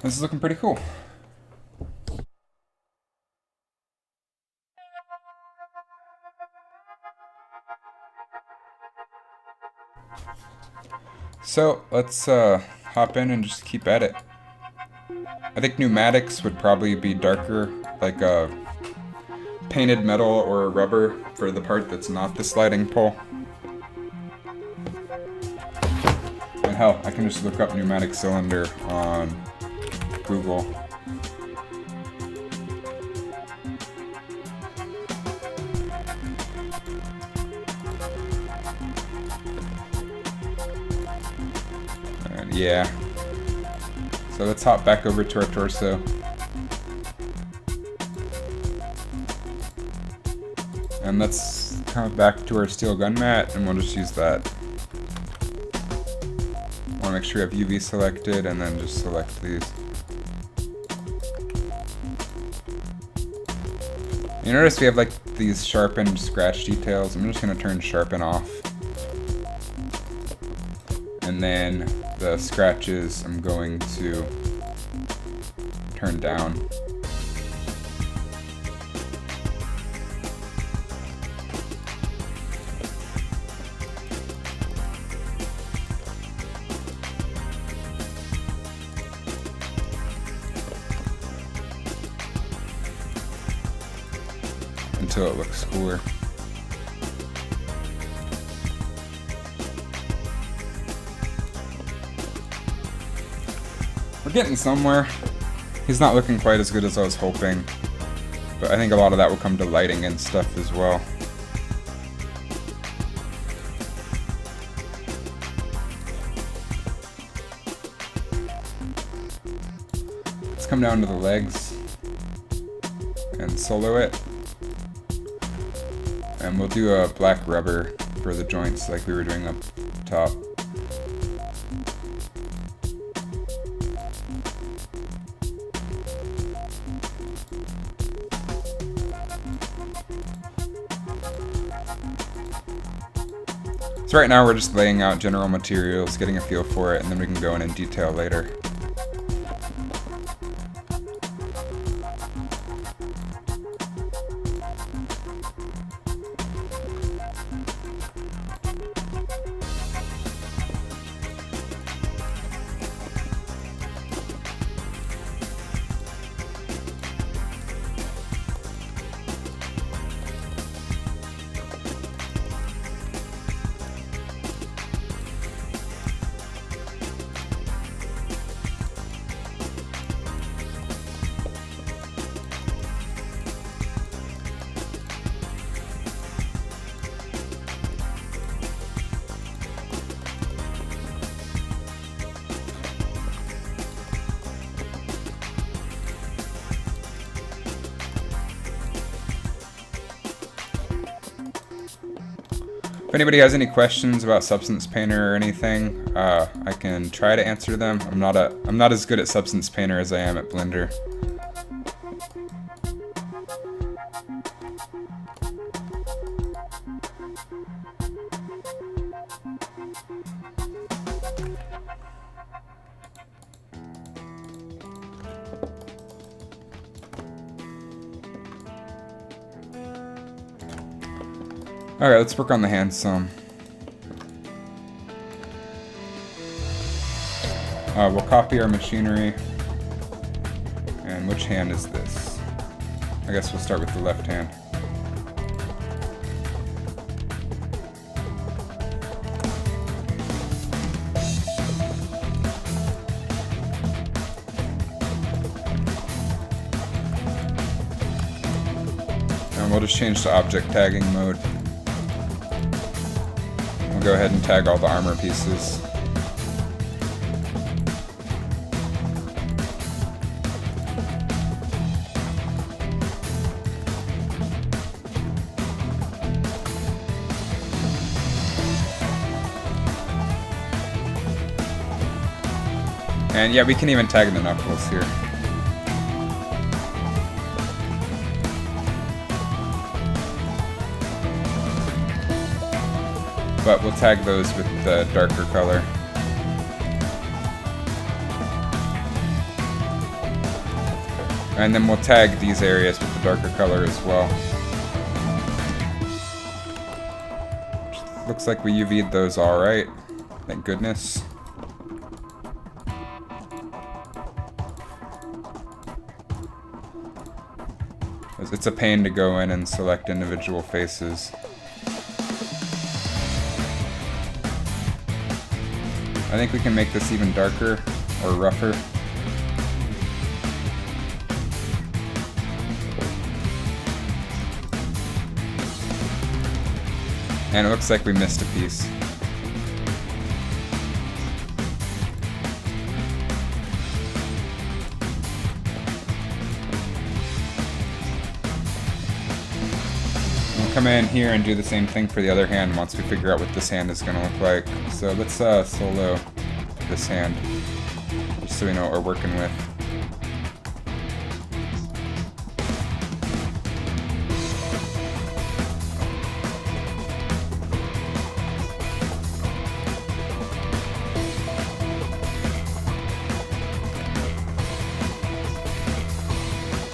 This is looking pretty cool. So let's hop in and just keep at it. I think pneumatics would probably be darker, like a painted metal or a rubber for the part that's not the sliding pole. And hell, I can just look up pneumatic cylinder on Google. And yeah. So let's hop back over to our torso. And let's come back to our steel gun mat and we'll just use that. I want to make sure we have UV selected and then just select these. You notice we have like these sharpened scratch details. I'm just going to turn sharpen off. And then the scratches I'm going to turn down. Until it looks cooler. We're getting somewhere. He's not looking quite as good as I was hoping, but I think a lot of that will come to lighting and stuff as well. Let's come down to the legs and solo it. And we'll do a black rubber for the joints like we were doing up top. So right now we're just laying out general materials, getting a feel for it, and then we can go in detail later. If anybody has any questions about Substance Painter or anything, I can try to answer them. I'm not as good at Substance Painter as I am at Blender. Alright, let's work on the hand some. We'll copy our machinery. And which hand is this? I guess we'll start with the left hand. And we'll just change to object tagging mode. Go ahead and tag all the armor pieces. And yeah, we can even tag the knuckles here. But we'll tag those with the darker color. And then we'll tag these areas with the darker color as well. Looks like we UV'd those alright. Thank goodness. It's a pain to go in and select individual faces. I think we can make this even darker or rougher. And it looks like we missed a piece. We'll come in here and do the same thing for the other hand once we figure out what this hand is going to look like. So let's solo this hand, just so we know what we're working with.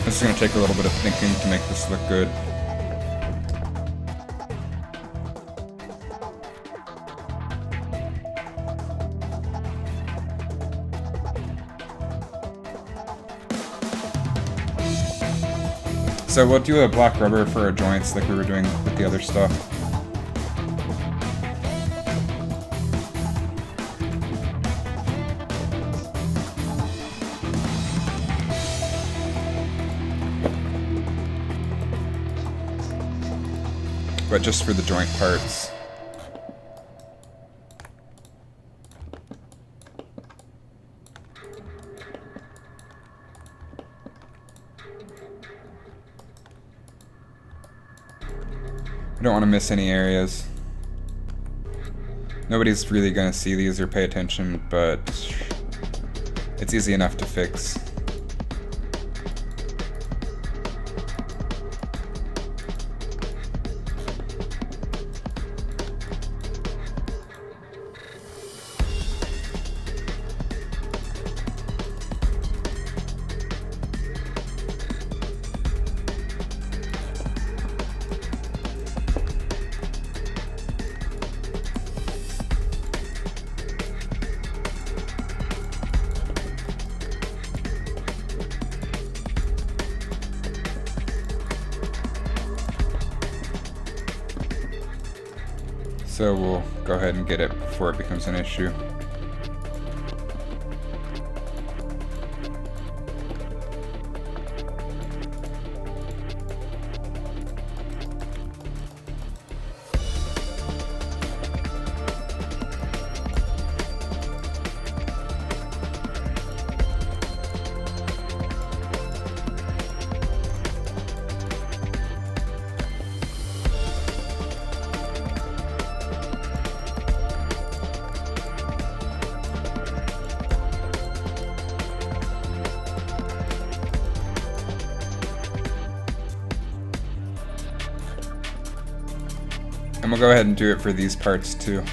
This is going to take a little bit of thinking to make this look good. So we'll do a black rubber for our joints like we were doing with the other stuff. But just for the joint parts. I don't want to miss any areas. Nobody's really going to see these or pay attention, but it's easy enough to fix. So we'll go ahead and get it before it becomes an issue. And we'll go ahead and do it for these parts too.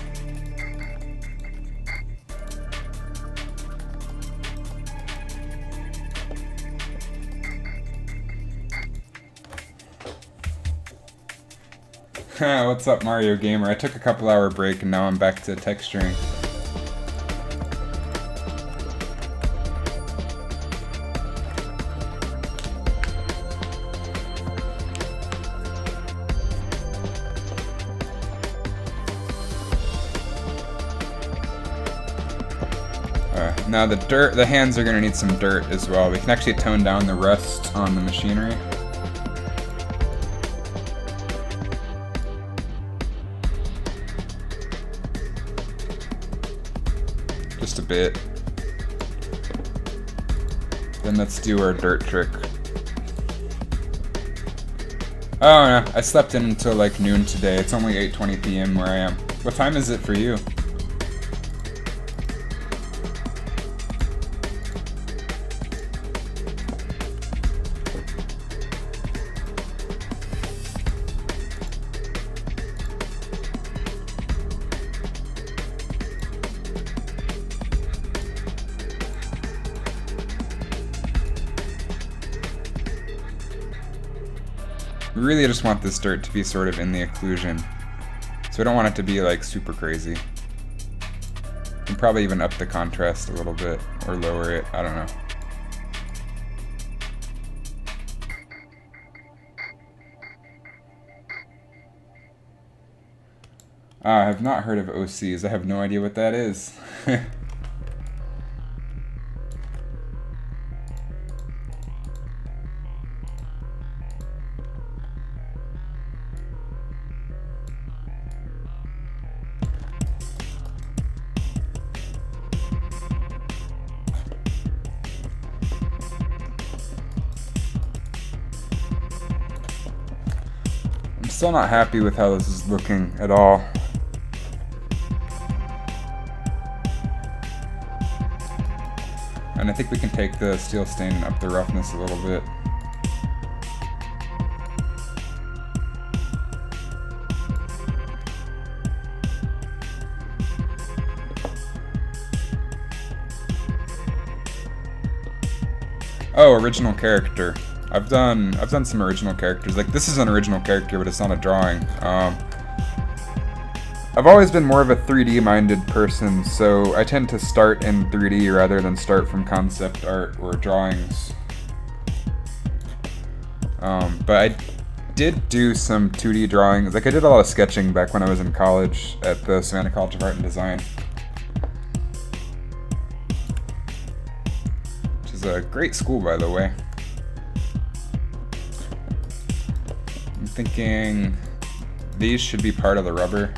What's up, Mario Gamer? I took a couple-hour break and now I'm back to texturing. Now the hands are going to need some dirt as well. We can actually tone down the rust on the machinery. Just a bit. Then let's do our dirt trick. Oh no, I slept in until like noon today. It's only 8:20 p.m. where I am. What time is it for you? We really just want this dirt to be sort of in the occlusion. So we don't want it to be like super crazy. We can probably even up the contrast a little bit or lower it, I don't know. I have not heard of OCs. I have no idea what that is. I'm still not happy with how this is looking at all. And I think we can take the steel stain and up the roughness a little bit. Oh, original character. I've done some original characters. Like this is an original character, but it's not a drawing. I've always been more of a 3D minded person, so I tend to start in 3D rather than start from concept art or drawings. But I did do some 2D drawings. Like I did a lot of sketching back when I was in college at the Savannah College of Art and Design. Which is a great school, by the way. I'm thinking these should be part of the rubber.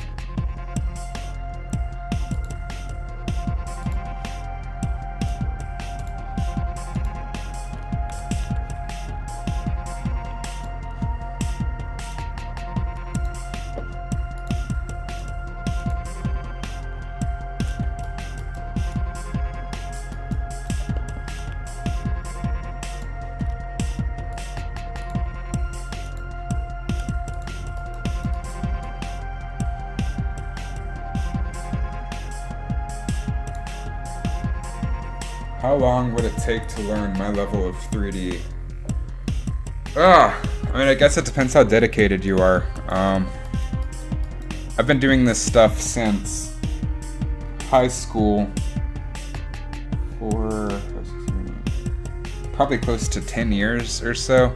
How long would it take to learn my level of 3D? I mean, I guess it depends how dedicated you are. I've been doing this stuff since high school for probably close to 10 years or so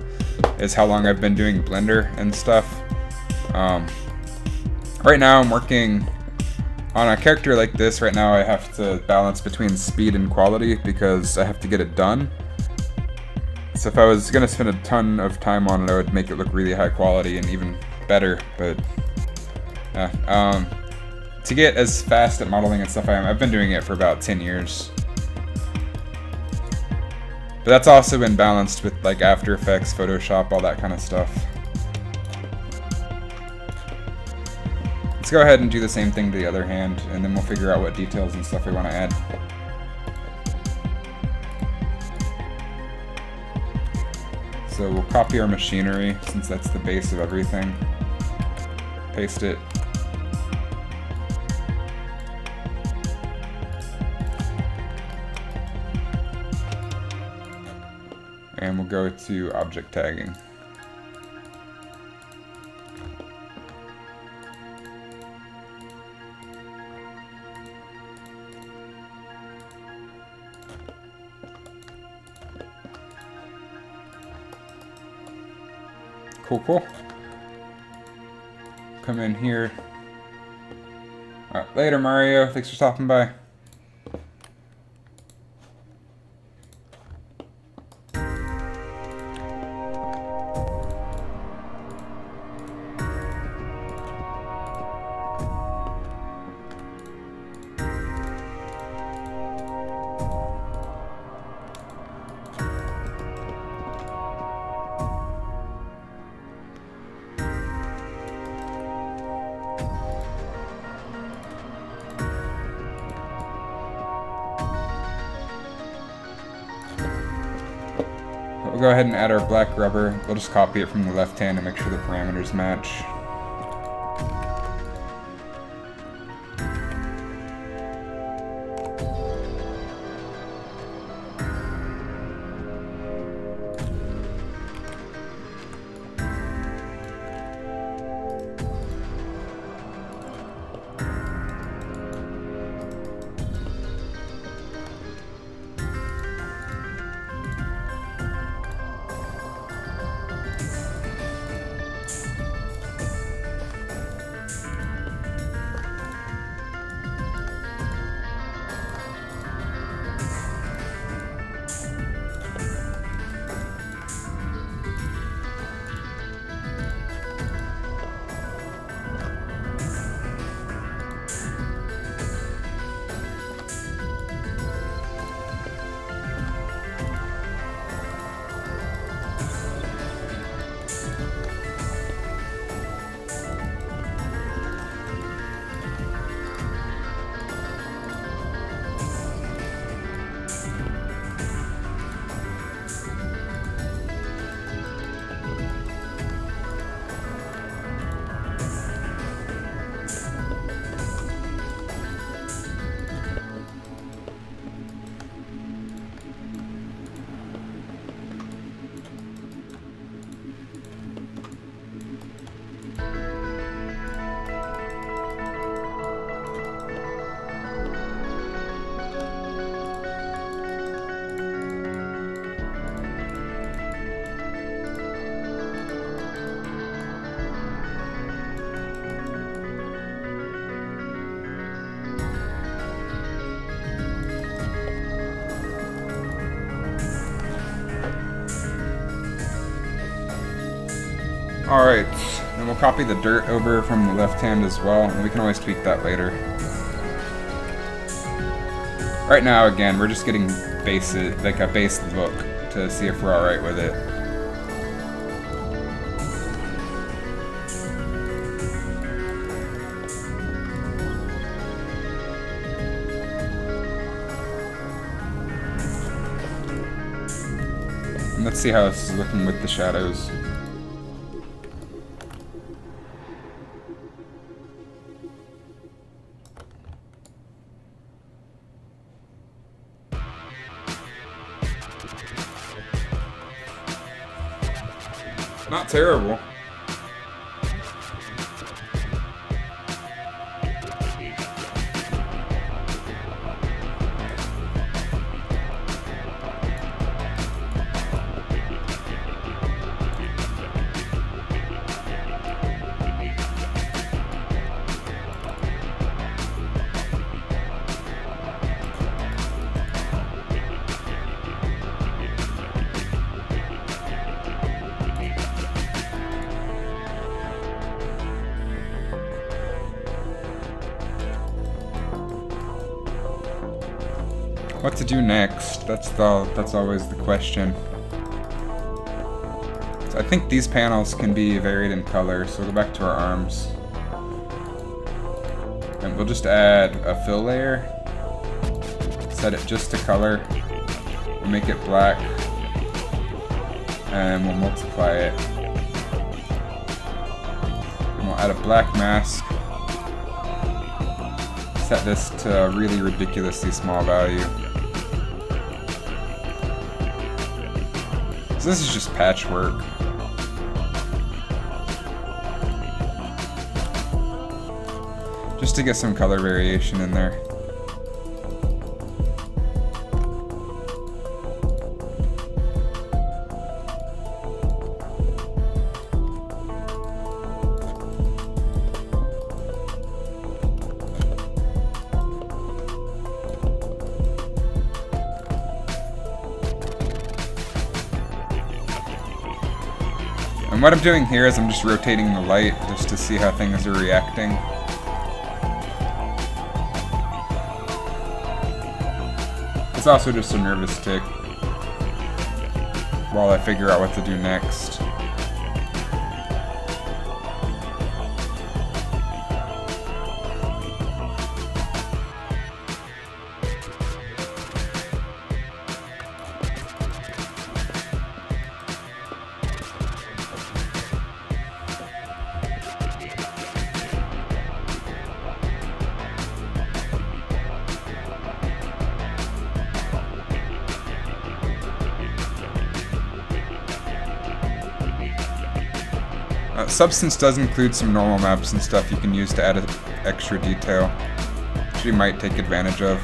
is how long I've been doing Blender and stuff. Right now I'm working on a character like this. Right now I have to balance between speed and quality because I have to get it done. So if I was going to spend a ton of time on it, I would make it look really high quality and even better, but yeah. To get as fast at modeling and stuff I've been doing it for about 10 years. But that's also been balanced with like After Effects, Photoshop, all that kind of stuff. Let's go ahead and do the same thing to the other hand, and then we'll figure out what details and stuff we want to add. So we'll copy our machinery, since that's the base of everything. Paste it. And we'll go to object tagging. Cool. Come in here. Alright, later Mario. Thanks for stopping by. We'll go ahead and add our black rubber. We'll just copy it from the left hand and make sure the parameters match. Alright, and we'll copy the dirt over from the left hand as well, and we can always tweak that later. Right now, again, we're just getting like a base look to see if we're alright with it. And let's see how this is looking with the shadows. Not terrible. What to do next? That's always the question. So I think these panels can be varied in color, so we'll go back to our arms. And we'll just add a fill layer. Set it just to color. We'll make it black. And we'll multiply it. And we'll add a black mask. Set this to a really ridiculously small value. So this is just patchwork. Just to get some color variation in there. And what I'm doing here is I'm just rotating the light just to see how things are reacting. It's also just a nervous tick while I figure out what to do next. Substance does include some normal maps and stuff you can use to add extra detail, which you might take advantage of.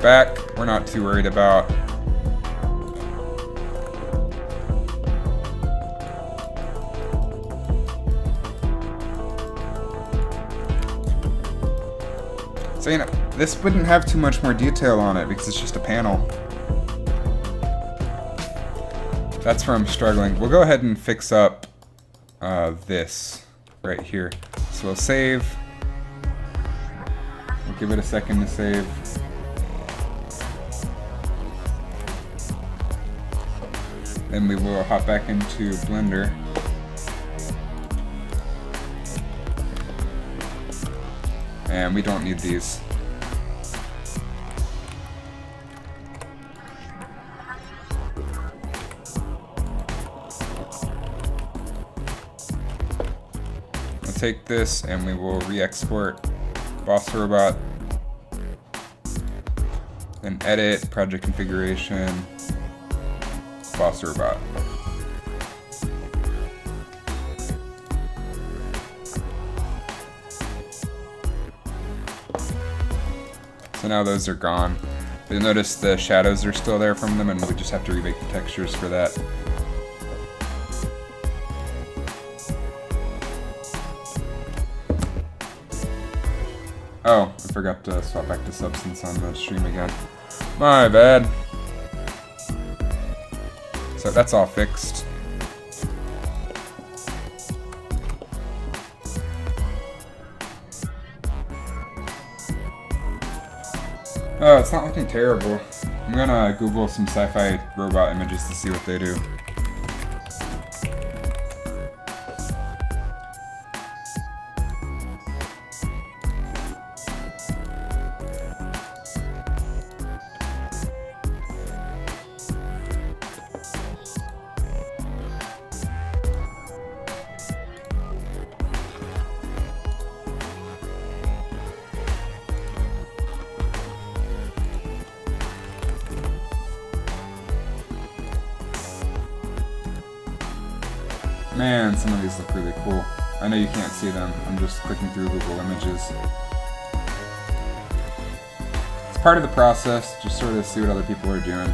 Back, we're not too worried about. So, you know, this wouldn't have too much more detail on it because it's just a panel. That's where I'm struggling. We'll go ahead and fix up this right here. So we'll save. We'll give it a second to save. Then we will hop back into Blender. And we don't need these. We'll take this and we will re-export Boss Robot. Then edit, project configuration, Boss Robot. So now those are gone. But you'll notice the shadows are still there from them, and we just have to remake the textures for that. Oh, I forgot to swap back to Substance on the stream again. My bad. So that's all fixed. Oh, it's not looking terrible. I'm gonna Google some sci-fi robot images to see what they do. Man, some of these look really cool. I know you can't see them. I'm just clicking through Google Images. It's part of the process, just sort of see what other people are doing.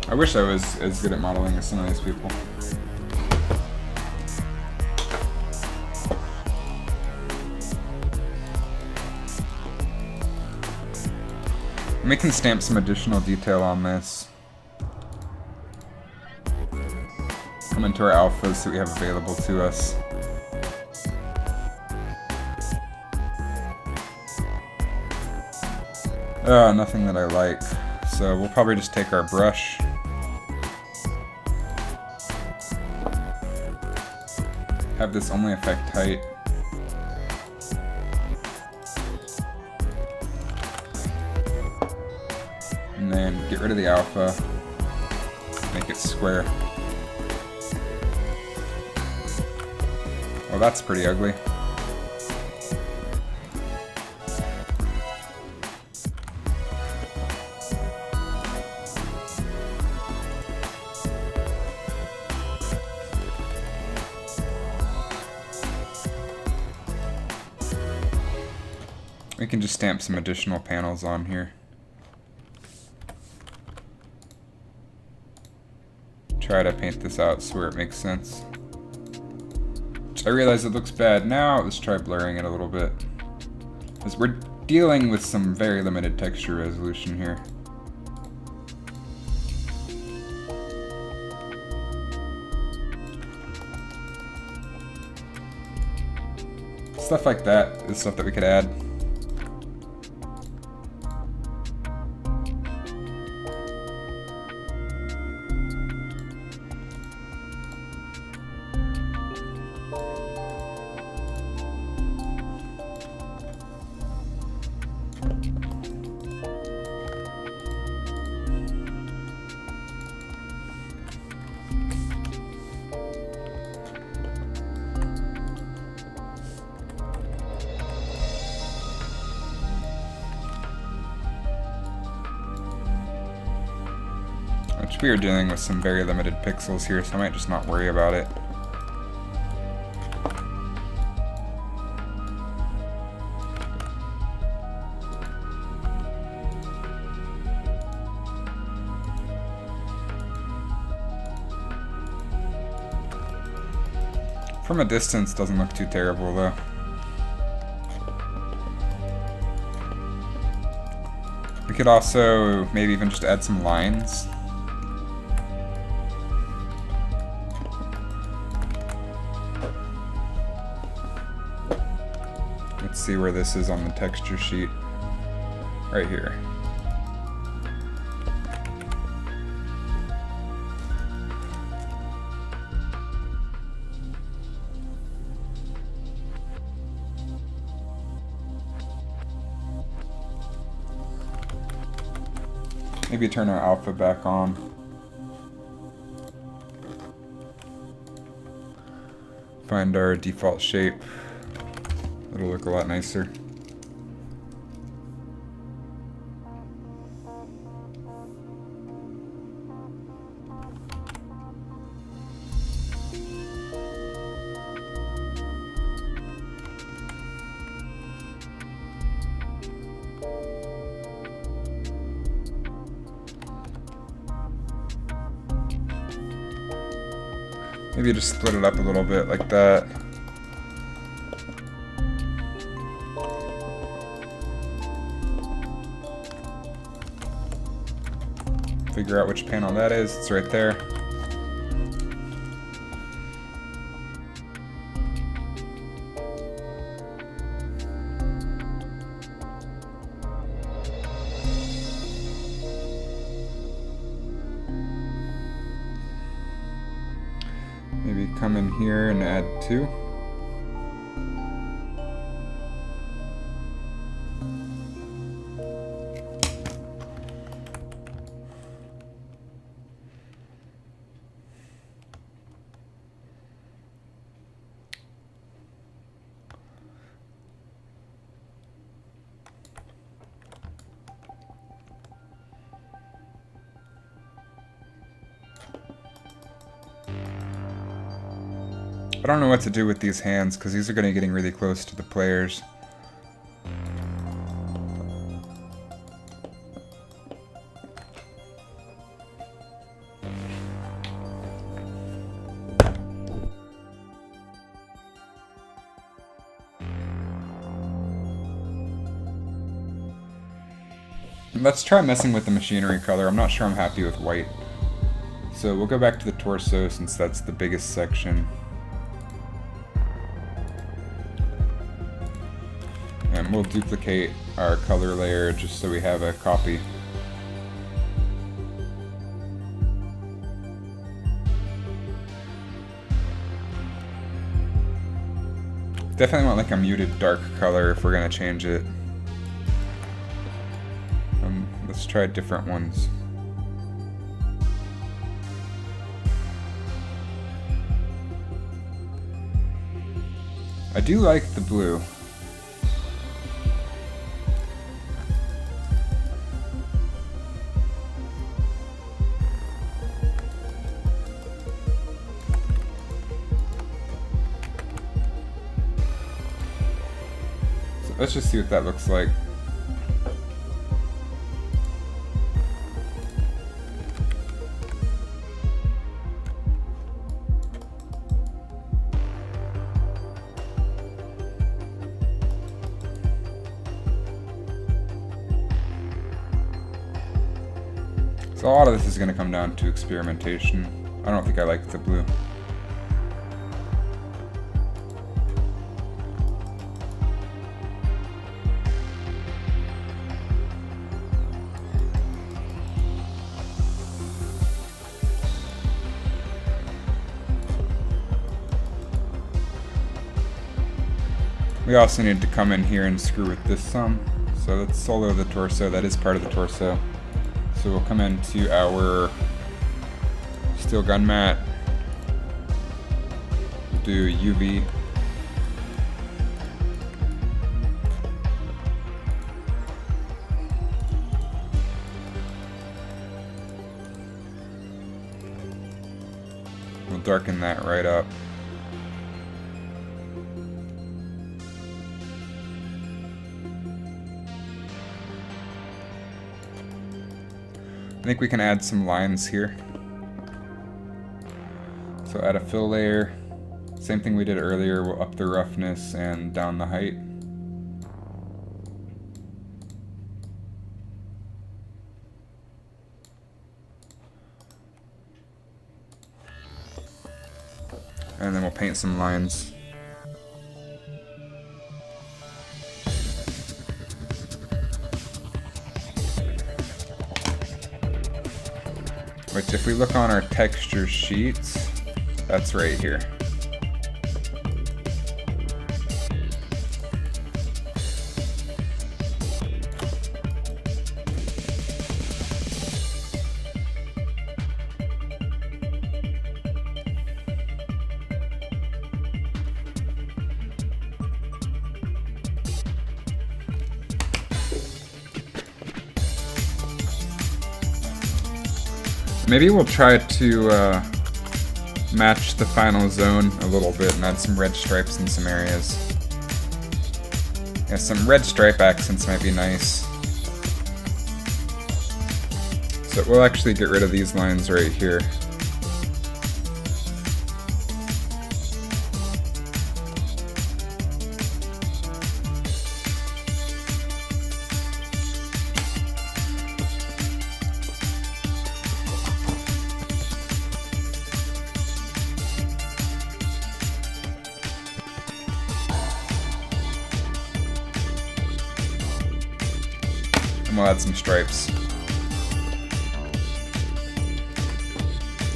I wish I was as good at modeling as some of these people. And we can stamp some additional detail on this. Come into our alphas that we have available to us. Nothing that I like. So we'll probably just take our brush. Have this only affect height. And then get rid of the alpha, make it square. Well, that's pretty ugly. We can just stamp some additional panels on here. Try to paint this out so where it makes sense. I realize it looks bad now. Let's try blurring it a little bit. Because we're dealing with some very limited texture resolution here. Stuff like that is stuff that we could add. We are dealing with some very limited pixels here, so I might just not worry about it. From a distance, doesn't look too terrible though. We could also maybe even just add some lines. Let's see where this is on the texture sheet. Right here. Maybe turn our alpha back on. Find our default shape. It'll look a lot nicer. Maybe just split it up a little bit like that. Figure out which panel that is. It's right there. Maybe come in here and add 2. I don't know what to do with these hands because these are going to be getting really close to the players. Let's try messing with the machinery color. I'm not sure I'm happy with white. So we'll go back to the torso since that's the biggest section. And we'll duplicate our color layer just so we have a copy. Definitely want like a muted dark color if we're gonna change it. Let's try different ones. I do like the blue. So let's just see what that looks like. So a lot of this is going to come down to experimentation. I don't think I like the blue. We also need to come in here and screw with this some. So let's solo the torso. That is part of the torso. So we'll come into our steel gun mat, do UV. We'll darken that right up. I think we can add some lines here. So add a fill layer. Same thing we did earlier, we'll up the roughness and down the height. And then we'll paint some lines. Which, if we look on our texture sheets, that's right here. Maybe we'll try to match the final zone a little bit and add some red stripes in some areas. Yeah, some red stripe accents might be nice. So we'll actually get rid of these lines right here. And we'll add some stripes.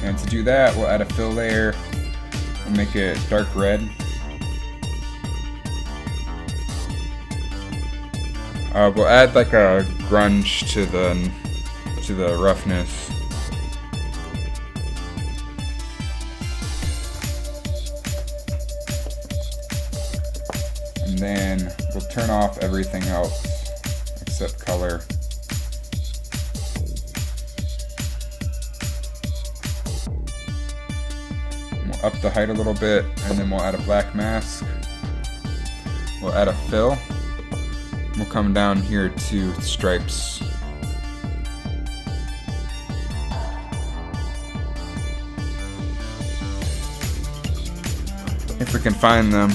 And to do that, we'll add a fill layer and make it dark red. We'll add like a grunge to the roughness. And then we'll turn off everything else except color. And we'll up the height a little bit, and then we'll add a black mask. We'll add a fill. We'll come down here to stripes. If we can find them.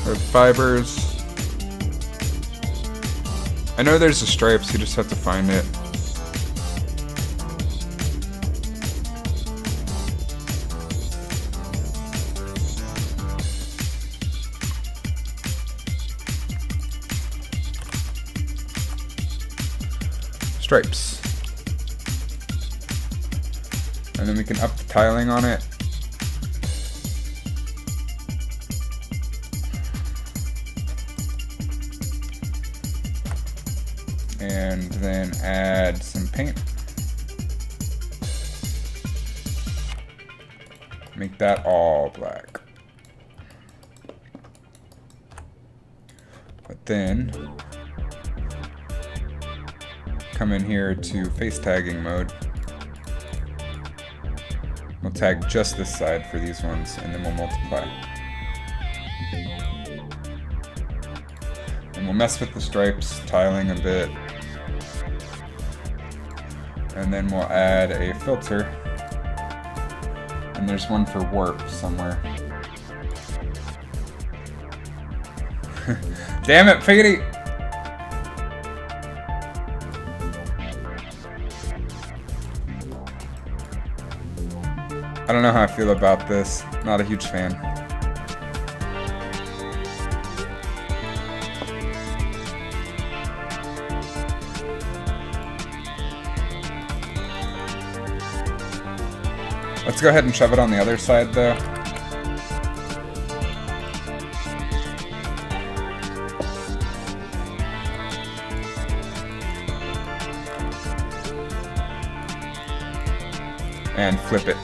Or fibers. I know there's the stripes, you just have to find it. Stripes. And then we can up the tiling on it. and then add some paint. Make that all black. But then come in here to face tagging mode. We'll tag just this side for these ones, and then we'll multiply. And we'll mess with the stripes, tiling a bit. And then we'll add a filter. And there's one for warp somewhere. Damn it, Petey! I don't know how I feel about this. Not a huge fan. Let's go ahead and shove it on the other side, though. And flip it.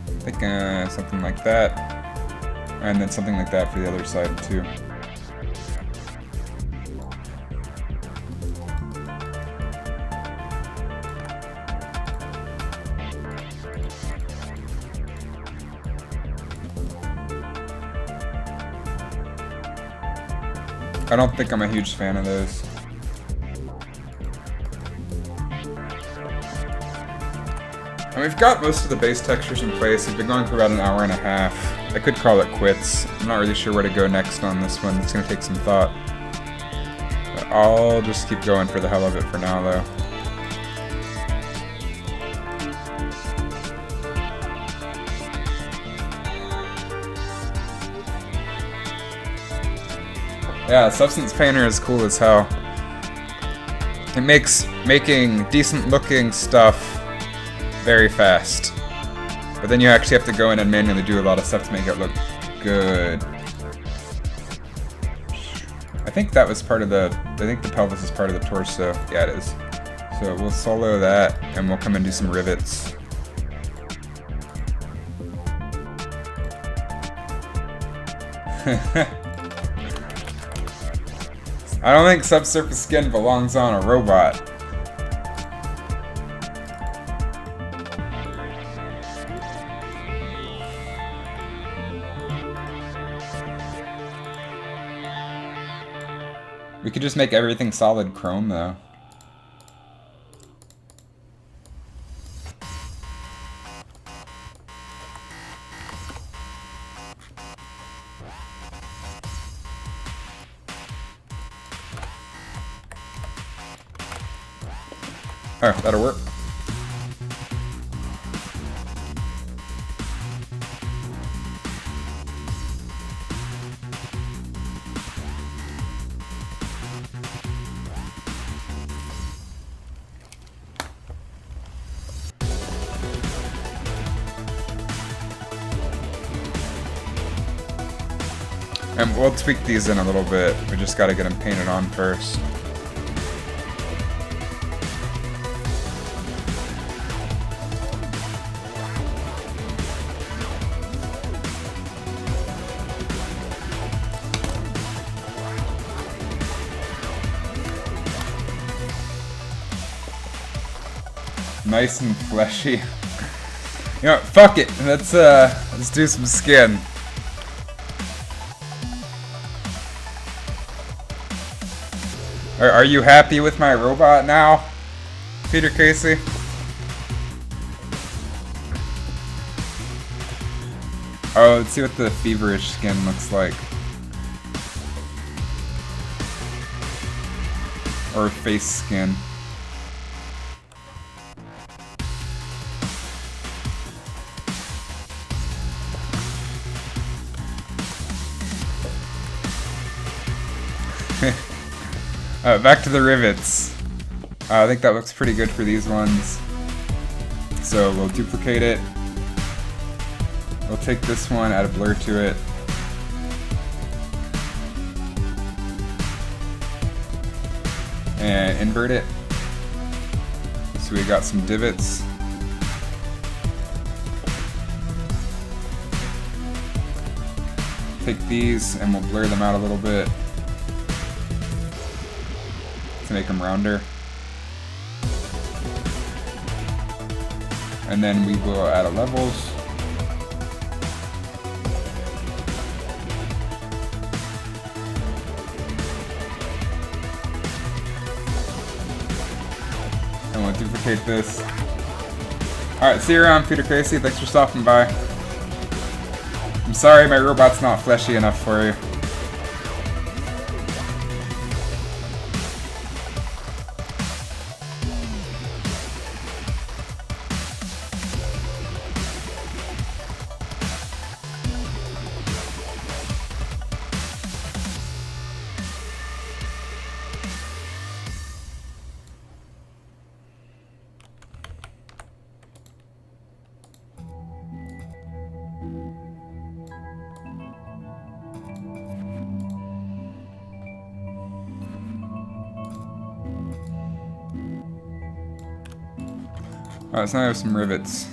I think something like that. And then something like that for the other side, too. I don't think I'm a huge fan of those. And we've got most of the base textures in place. We've been going for about an hour and a half. I could call it quits. I'm not really sure where to go next on this one. It's going to take some thought. But I'll just keep going for the hell of it for now, though. Yeah, Substance Painter is cool as hell. It makes making decent looking stuff very fast. But then you actually have to go in and manually do a lot of stuff to make it look good. I think that was part of the... I think the pelvis is part of the torso. Yeah, it is. So we'll solo that, and we'll come and do some rivets. I don't think subsurface skin belongs on a robot. We could just make everything solid chrome, though. Oh, that'll work. And we'll tweak these in a little bit. We just gotta get them painted on first. Nice and fleshy. You know what, fuck it. Let's do some skin. Are you happy with my robot now, Peter Casey? Oh, let's see what the feverish skin looks like. Or face skin. Back to the rivets. I think that looks pretty good for these ones. So we'll duplicate it. We'll take this one, add a blur to it. And invert it. So we got some divots. Take these and we'll blur them out a little bit to make them rounder. And then we will add a levels. And we'll duplicate this. Alright, see you around, Peter Casey. Thanks for stopping by. I'm sorry my robot's not fleshy enough for you. Alright, so now I have some rivets.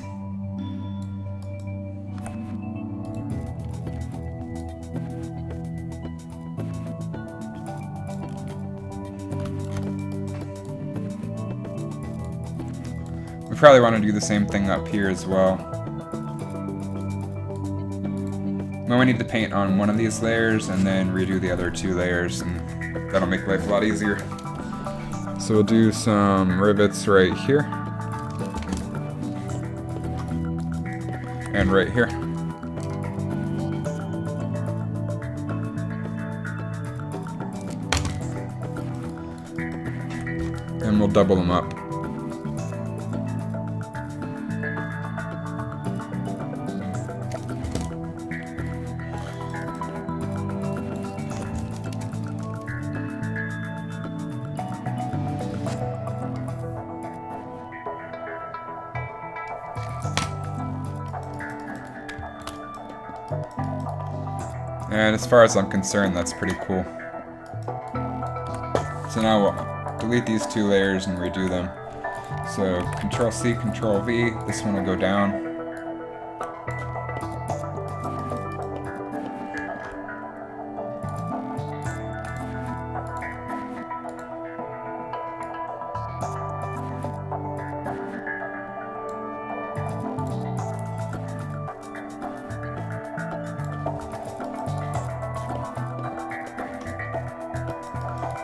We probably want to do the same thing up here as well. Now we need to paint on one of these layers and then redo the other 2 layers, and that'll make life a lot easier. So we'll do some rivets right here. And right here. And we'll double them up. And as far as I'm concerned, that's pretty cool. So now we'll delete these 2 layers and redo them. So Control C, Control V, this one will go down.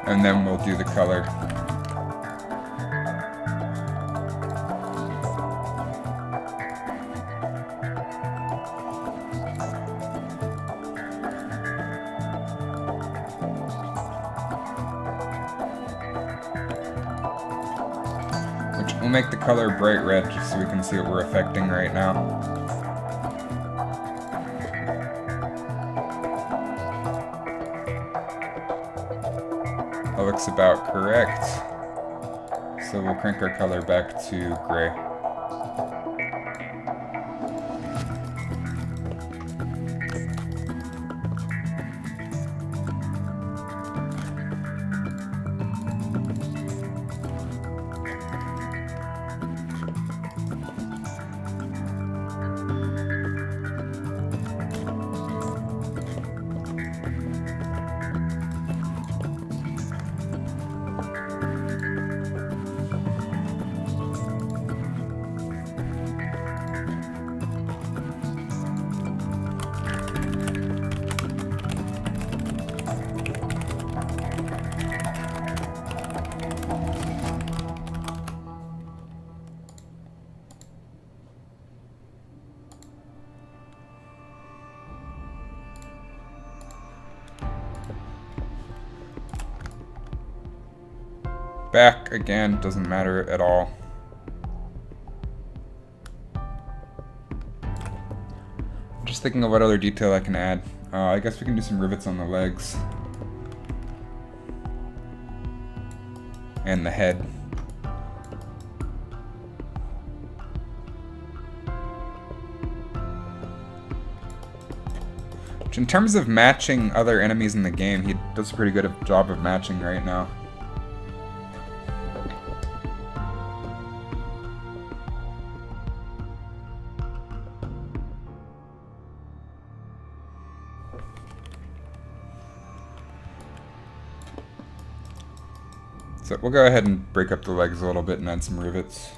And then we'll do the color. Which will make the color bright red just so we can see what we're affecting right now. That looks about correct. So we'll crank our color back to gray. Back again, doesn't matter at all. Just thinking of what other detail I can add. I guess we can do some rivets on the legs. And the head. Which, in terms of matching other enemies in the game, he does a pretty good job of matching right now. So we'll go ahead and break up the legs a little bit and add some rivets.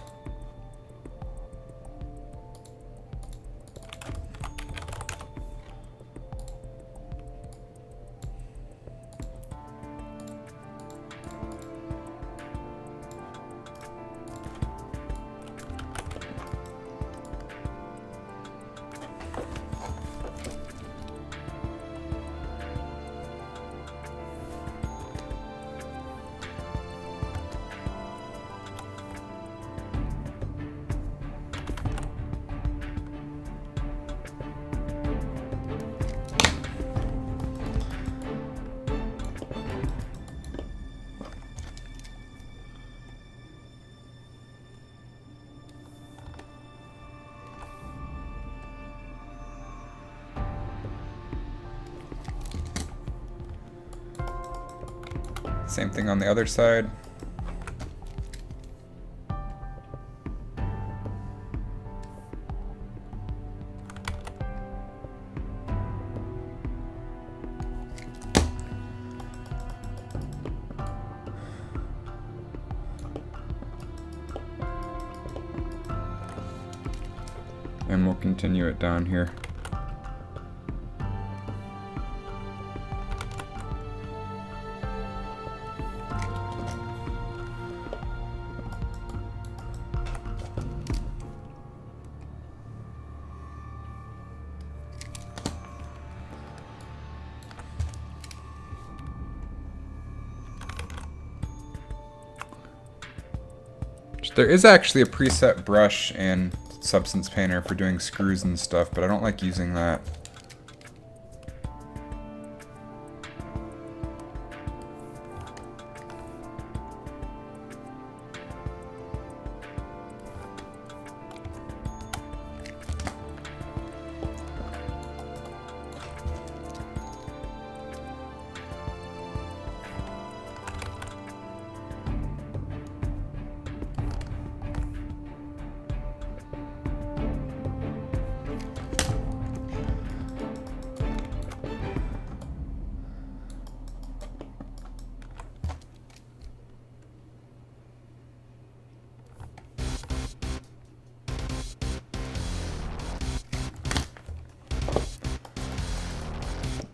Same thing on the other side. And we'll continue it down here. There is actually a preset brush in Substance Painter for doing screws and stuff, but I don't like using that.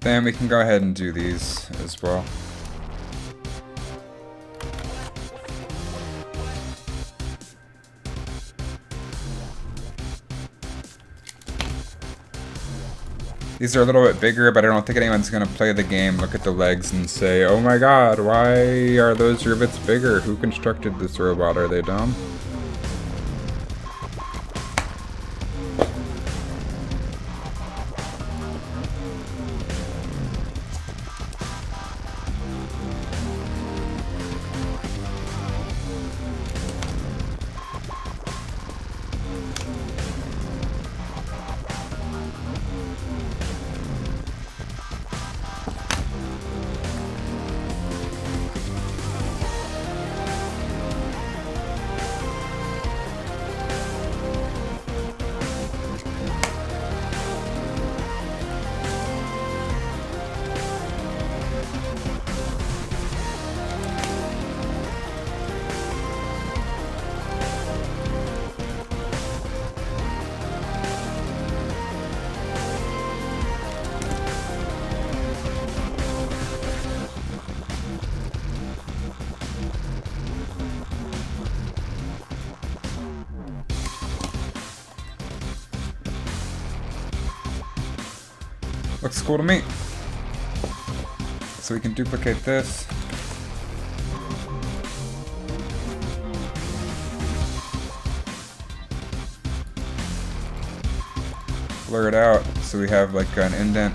Then we can go ahead and do these as well. These are a little bit bigger, but I don't think anyone's going to play the game, look at the legs, and say, oh my god, why are those rivets bigger? Who constructed this robot? Are they dumb? Looks cool to me. So we can duplicate this. Blur it out so we have like an indent.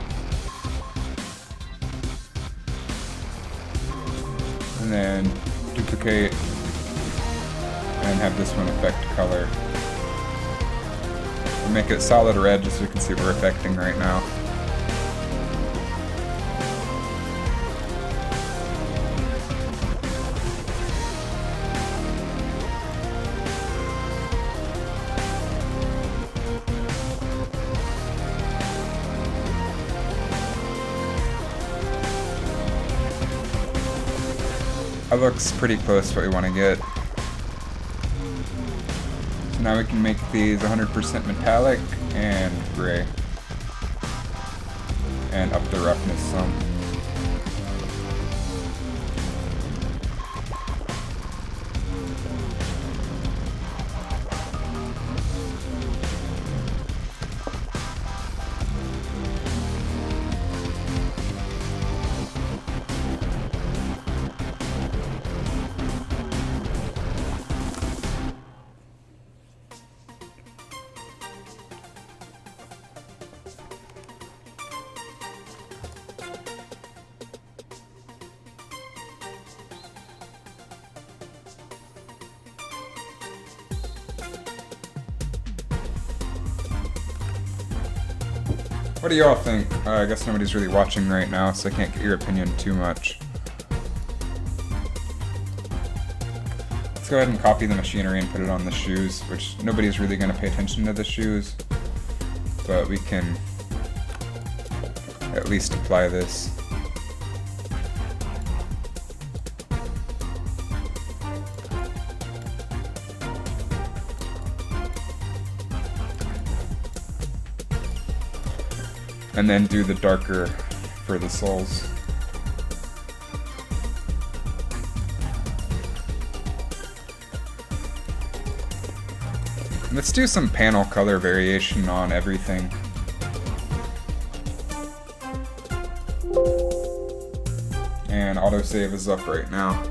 And then duplicate and have this one affect color. We'll make it solid red just so we can see what we're affecting right now. That looks pretty close to what we want to get. So now we can make these 100% metallic and gray. And up the roughness some. What do you all think? I guess nobody's really watching right now, so I can't get your opinion too much. Let's go ahead and copy the machinery and put it on the shoes, which nobody's really going to pay attention to the shoes, but we can at least apply this. And then do the darker for the soles. Let's do some panel color variation on everything. And autosave is up right now.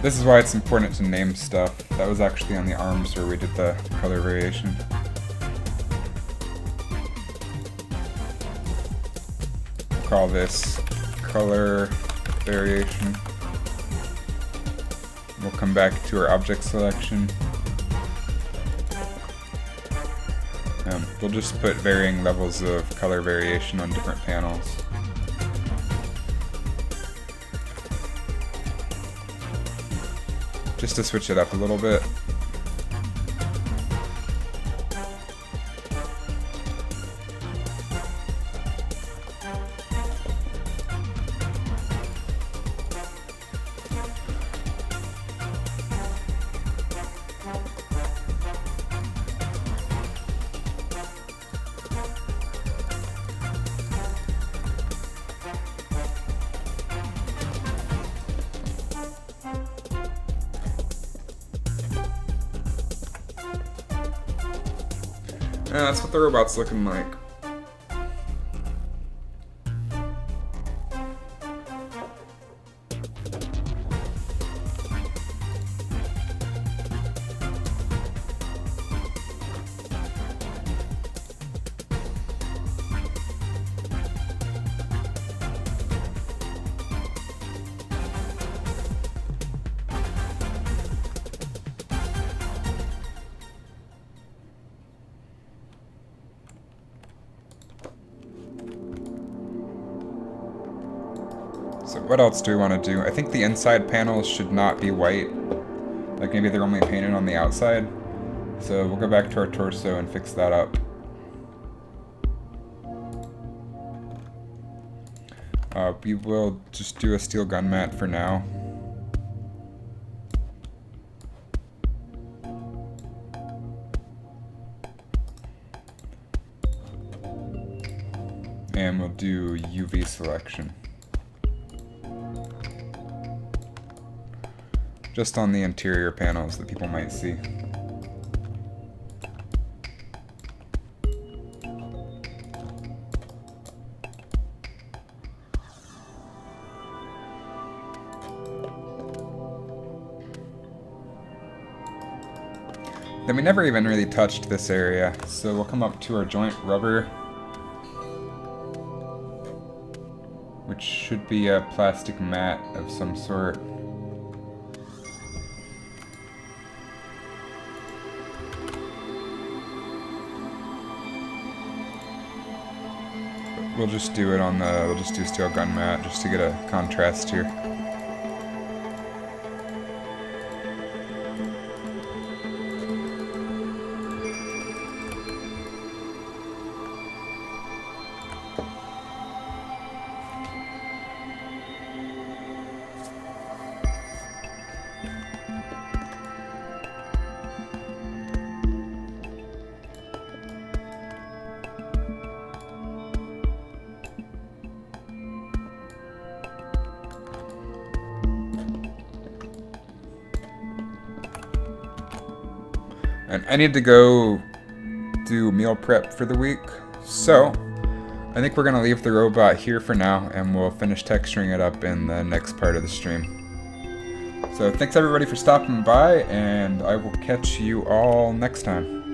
This is why it's important to name stuff. That was actually on the arms where we did the color variation. We'll call this color variation. We'll come back to our object selection. We'll just put varying levels of color variation on different panels. Just to switch it up a little bit. Yeah, that's what the robot's looking like. So what else do we want to do? I think the inside panels should not be white. Like maybe they're only painted on the outside. So we'll go back to our torso and fix that up. We will just do a steel gun mat for now. And we'll do UV selection. Just on the interior panels that people might see. Then we never even really touched this area, so we'll come up to our joint rubber, which should be a plastic mat of some sort. We'll just do it on the, we'll just do steel gun mat just to get a contrast here. And I need to go do meal prep for the week. So I think we're going to leave the robot here for now, and we'll finish texturing it up in the next part of the stream. So thanks everybody for stopping by, and I will catch you all next time.